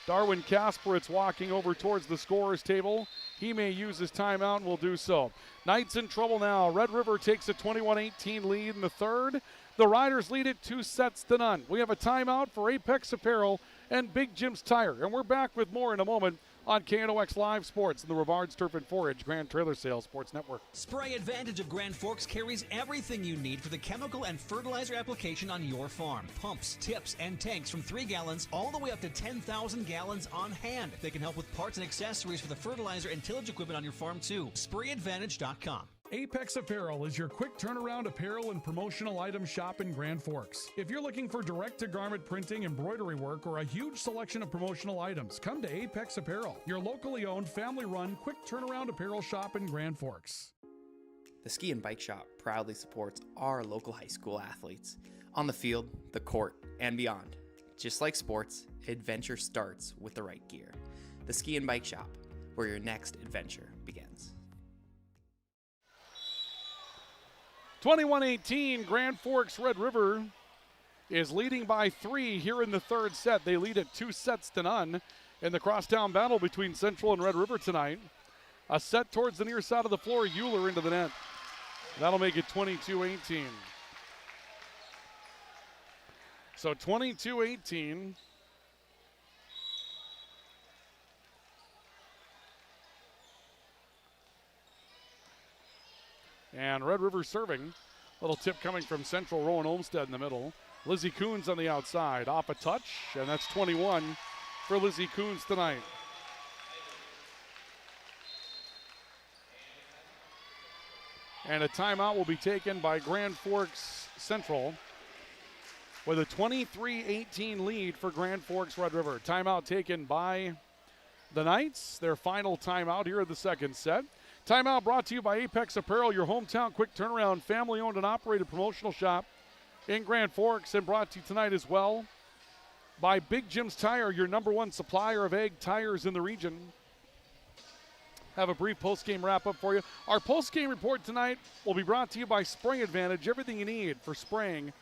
Darwin Kasperitz walking over towards the scorer's table. He may use his timeout and will do so. Knight's in trouble now. Red River takes a 21-18 lead in the third. The Riders lead it 2-0. We have a timeout for Apex Apparel and Big Jim's Tire. And we're back with more in a moment on KNOX Live Sports and the Rivards Turf and Forage Grand Trailer Sales Sports Network. Spray Advantage of Grand Forks carries everything you need for the chemical and fertilizer application on your farm. Pumps, tips, and tanks from 3 gallons all the way up to 10,000 gallons on hand. They can help with parts and accessories for the fertilizer and tillage equipment on your farm too. SprayAdvantage.com. Apex Apparel is your quick turnaround apparel and promotional item shop in Grand Forks. If you're looking for direct-to-garment printing, embroidery work, or a huge selection of promotional items, come to Apex Apparel, your locally owned, family-run, quick turnaround apparel shop in Grand Forks. The Ski and Bike Shop proudly supports our local high school athletes on the field, the court, and beyond. Just like sports, adventure starts with the right gear. The Ski and Bike Shop, where your next adventure begins. 21-18, Grand Forks Red River is leading by 3 here in the third set. They lead at 2-0 in the crosstown battle between Central and Red River tonight. A set towards the near side of the floor, Euler into the net. That'll make it 22-18. So 22-18. And Red River serving. Little tip coming from Central, Rowan Olmstead in the middle. Lizzie Coons on the outside, off a touch, and that's 21 for Lizzie Coons tonight. And a timeout will be taken by Grand Forks Central. with a 23-18 lead for Grand Forks Red River. Timeout taken by the Knights. Their final timeout here in the second set. Timeout brought to you by Apex Apparel, your hometown quick turnaround, family-owned and operated promotional shop in Grand Forks, and brought to you tonight as well by Big Jim's Tire, your #1 supplier of egg tires in the region. Have a brief post-game wrap-up for you. Our post-game report tonight will be brought to you by Spring Advantage, everything you need for spraying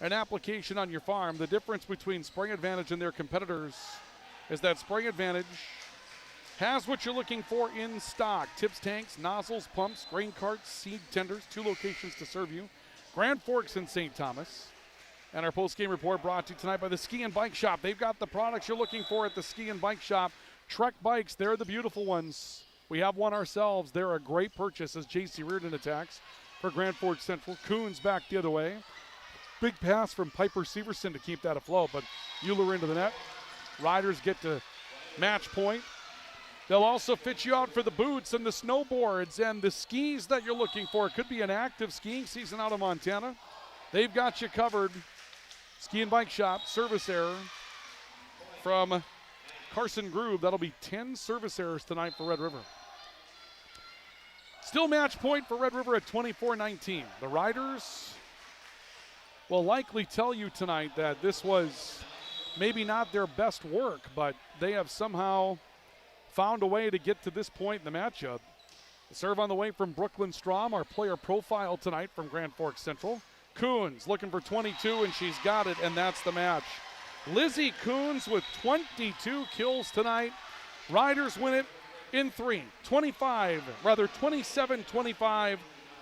and application on your farm. The difference between Spring Advantage and their competitors is that Spring Advantage has what you're looking for in stock. Tips, tanks, nozzles, pumps, grain carts, seed tenders, 2 locations to serve you. Grand Forks and St. Thomas. And our post-game report brought to you tonight by the Ski and Bike Shop. They've got the products you're looking for at the Ski and Bike Shop. Trek bikes, they're the beautiful ones. We have one ourselves. They're a great purchase as J.C. Reardon attacks for Grand Forks Central. Coons back the other way. Big pass from Piper Severson to keep that afloat, but Euler into the net. Riders get to match point. They'll also fit you out for the boots and the snowboards and the skis that you're looking for. It could be an active skiing season out of Montana. They've got you covered. Ski and Bike Shop, service error from Carson Groove. That'll be 10 service errors tonight for Red River. Still match point for Red River at 24-19. The Riders will likely tell you tonight that this was maybe not their best work, but they have somehow found a way to get to this point in the matchup. The serve on the way from Brooklyn Strom, our player profile tonight from Grand Forks Central. Coons looking for 22, and she's got it, and that's the match. Lizzie Coons with 22 kills tonight. Riders win it in 3. 27-25,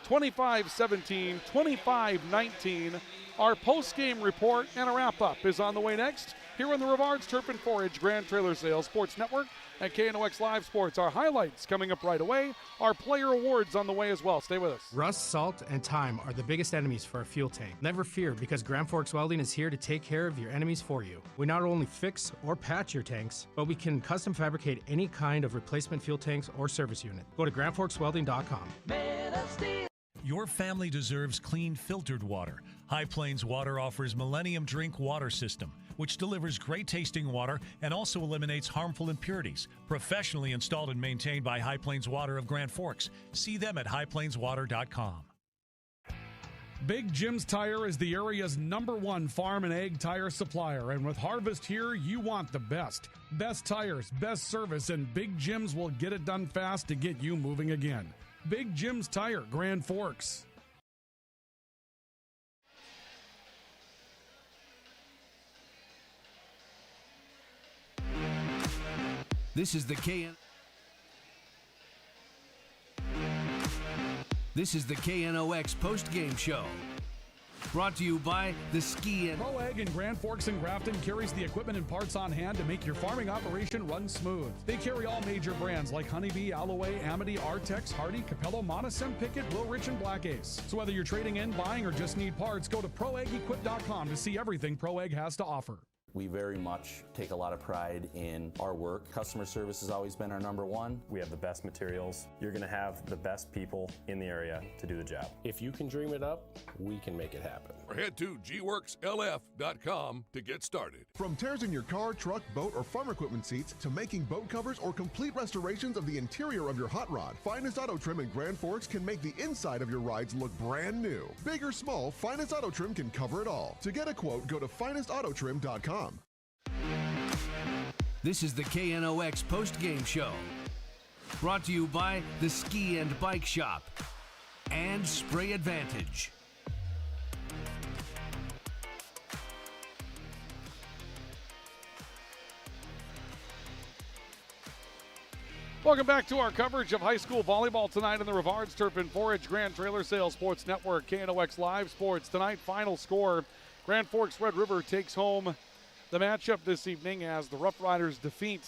25-17, 25-19. Our post-game report and a wrap-up is on the way next here on the Rivards Turf and Forage Grand Trailer Sales Sports Network at KNOX Live Sports. Our highlights coming up right away. Our player awards on the way as well. Stay with us. Rust, salt, and time are the biggest enemies for a fuel tank. Never fear, because Grand Forks Welding is here to take care of your enemies for you. We not only fix or patch your tanks, but we can custom fabricate any kind of replacement fuel tanks or service unit. Go to grandforkswelding.com. Your family deserves clean, filtered water. High Plains Water offers Millennium Drink Water System, which delivers great tasting water and also eliminates harmful impurities. Professionally installed and maintained by High Plains Water of Grand Forks. See them at highplainswater.com. Big Jim's Tire is the area's #1 farm and ag tire supplier, and with harvest here, you want the best. Best tires, best service, and Big Jim's will get it done fast to get you moving again. Big Jim's Tire, Grand Forks. This is the KNOX post-game show. Brought to you by the Ski and Pro Ag in Grand Forks and Grafton carries the equipment and parts on hand to make your farming operation run smooth. They carry all major brands like Honeybee, Alloway, Amity, Artex, Hardy, Capello, Monosem, Pickett, Will Rich, and Black Ace. So whether you're trading in, buying, or just need parts, go to ProAgEquip.com to see everything Pro Ag has to offer. We very much take a lot of pride in our work. Customer service has always been our #1. We have the best materials. You're going to have the best people in the area to do the job. If you can dream it up, we can make it happen. Or head to gworkslf.com to get started. From tears in your car, truck, boat, or farm equipment seats to making boat covers or complete restorations of the interior of your hot rod, Finest Auto Trim in Grand Forks can make the inside of your rides look brand new. Big or small, Finest Auto Trim can cover it all. To get a quote, go to finestautotrim.com. This is the KNOX post-game show. Brought to you by the Ski and Bike Shop and Spray Advantage. Welcome back to our coverage of high school volleyball tonight on the Rivards Turf and Forage Grand Trailer Sales Sports Network, KNOX Live Sports. Tonight, final score, Grand Forks Red River takes home the matchup this evening as the Rough Riders defeat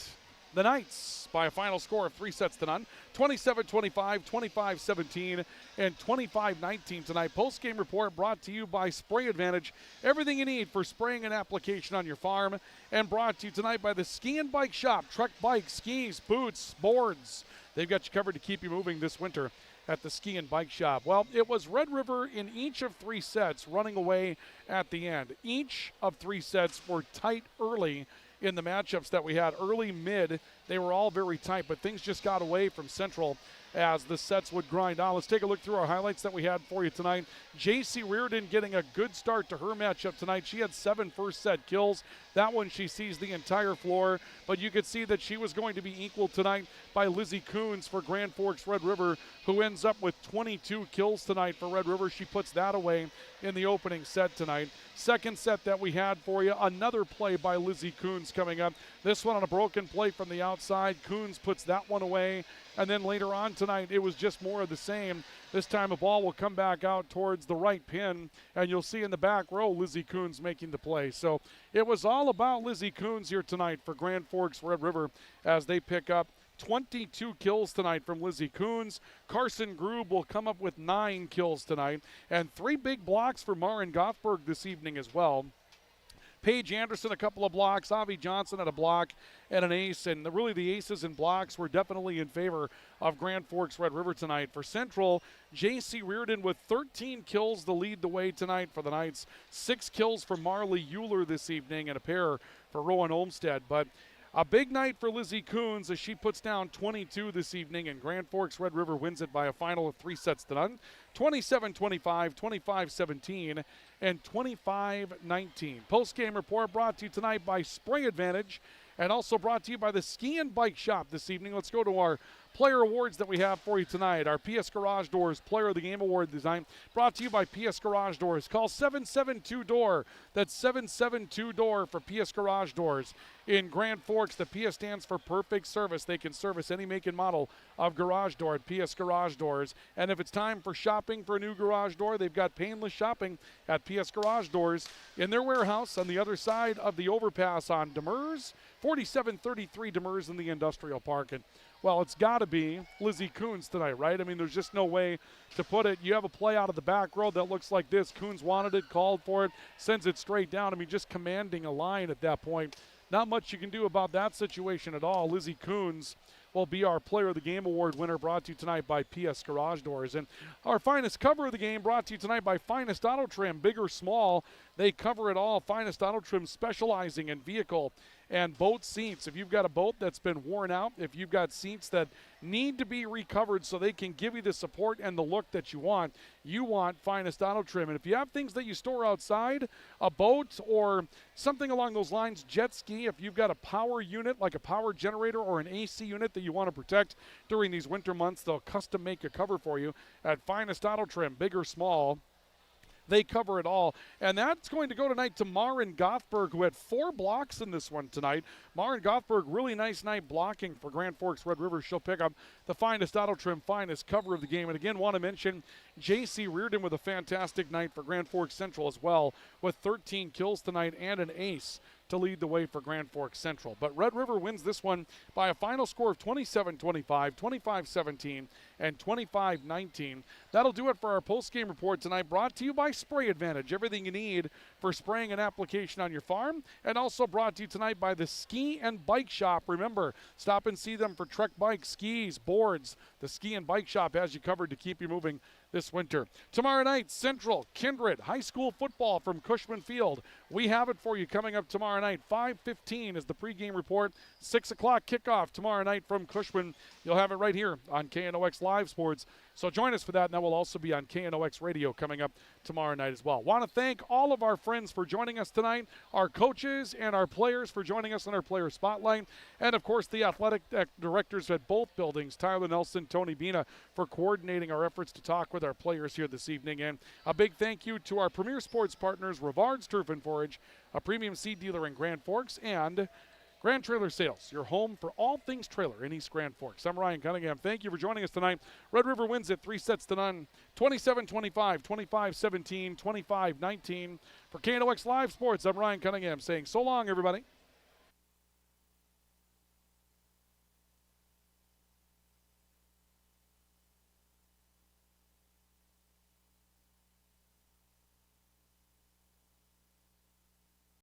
the Knights by a final score of 3-0, 27-25, 25-17, and 25-19 tonight. Post-game report brought to you by Spray Advantage. Everything you need for spraying and application on your farm. And brought to you tonight by the Ski and Bike Shop. Truck bikes, skis, boots, boards. They've got you covered to keep you moving this winter at the Ski and Bike Shop? Well, it was Red River in each of 3 sets running away at the end. Each of 3 sets were tight early in the matchups that we had. Early, mid, they were all very tight, but things just got away from Central as the sets would grind on. Let's take a look through our highlights that we had for you tonight. J.C. Reardon getting a good start to her matchup tonight. She had 7 first set kills. That one she sees the entire floor, but you could see that she was going to be equal tonight by Lizzie Coons for Grand Forks Red River, who ends up with 22 kills tonight for Red River. She puts that away in the opening set tonight. Second set that we had for you, another play by Lizzie Coons coming up. This one on a broken play from the outside. Coons puts that one away. And then later on tonight, it was just more of the same. This time a ball will come back out towards the right pin, and you'll see in the back row Lizzie Coons making the play. So it was all about Lizzie Coons here tonight for Grand Forks Red River as they pick up 22 kills tonight from Lizzie Coons. Carson Grube will come up with 9 kills tonight, and 3 big blocks for Maren Goffberg this evening as well. Paige Anderson, a couple of blocks. Avi Johnson had a block and an ace. And really the aces and blocks were definitely in favor of Grand Forks Red River tonight. For Central, J.C. Reardon with 13 kills to lead the way tonight for the Knights. 6 kills for Marley Euler this evening and a pair for Rowan Olmstead. But a big night for Lizzie Coons as she puts down 22 this evening, and Grand Forks Red River wins it by a final of 3 sets to none. 27-25, 25-17, and 25-19. Post-game report brought to you tonight by Spray Advantage and also brought to you by the Ski and Bike Shop this evening. Let's go to our player awards that we have for you tonight. Our PS Garage Doors Player of the Game Award design brought to you by PS Garage Doors. Call 772-DOOR. That's 772-DOOR for PS Garage Doors. In Grand Forks, the PS stands for perfect service. They can service any make and model of garage door at PS Garage Doors. And if it's time for shopping for a new garage door, they've got painless shopping at PS Garage Doors in their warehouse on the other side of the overpass on Demers, 4733 Demers in the Industrial Park. And well, it's got to be Lizzie Coons tonight, right? I mean, there's just no way to put it. You have a play out of the back row that looks like this. Coons wanted it, called for it, sends it straight down. I mean, just commanding a line at that point. Not much you can do about that situation at all. Lizzie Coons will be our Player of the Game Award winner, brought to you tonight by PS Garage Doors. And our finest cover of the game brought to you tonight by Finest Auto Trim. Big or small, they cover it all. Finest Auto Trim, specializing in vehicle and boat seats. If you've got a boat that's been worn out, if you've got seats that need to be recovered so they can give you the support and the look that you want Finest Auto Trim. And if you have things that you store outside, a boat or something along those lines, jet ski, if you've got a power unit like a power generator or an AC unit that you want to protect during these winter months, they'll custom make a cover for you at Finest Auto Trim, big or small. They cover it all. And that's going to go tonight to Maren Goffberg, who had 4 blocks in this one tonight. Maren Goffberg, really nice night blocking for Grand Forks Red River. She'll pick up the Finest Auto Trim, finest cover of the game. And again, want to mention J.C. Reardon with a fantastic night for Grand Forks Central as well, with 13 kills tonight and an ace to lead the way for Grand Forks Central. But Red River wins this one by a final score of 27-25, 25-17, and 25-19. That'll do it for our post-game report tonight, brought to you by Spray Advantage. Everything you need for spraying an application on your farm, and also brought to you tonight by the Ski and Bike Shop. Remember, stop and see them for Trek bikes, skis, boards. The Ski and Bike Shop has you covered to keep you moving this winter. Tomorrow night, Central, Kindred, high school football from Cushman Field. We have it for you coming up tomorrow night. 5:15 is the pregame report. 6 o'clock kickoff tomorrow night from Cushman. You'll have it right here on KNOX Live Sports. So join us for that, and that will also be on KNOX Radio coming up tomorrow night as well. Want to thank all of our friends for joining us tonight, our coaches and our players for joining us on our Player Spotlight, and, of course, the athletic directors at both buildings, Tyler Nelson, Tony Bina, for coordinating our efforts to talk with our players here this evening. And a big thank you to our premier sports partners, Rivard's Turf and Forage, a premium seed dealer in Grand Forks, and Grand Trailer Sales, your home for all things trailer in East Grand Forks. I'm Ryan Cunningham. Thank you for joining us tonight. Red River wins it 3 sets to none, 27-25, 25-17, 25-19. For KNOX Live Sports, I'm Ryan Cunningham saying so long, everybody.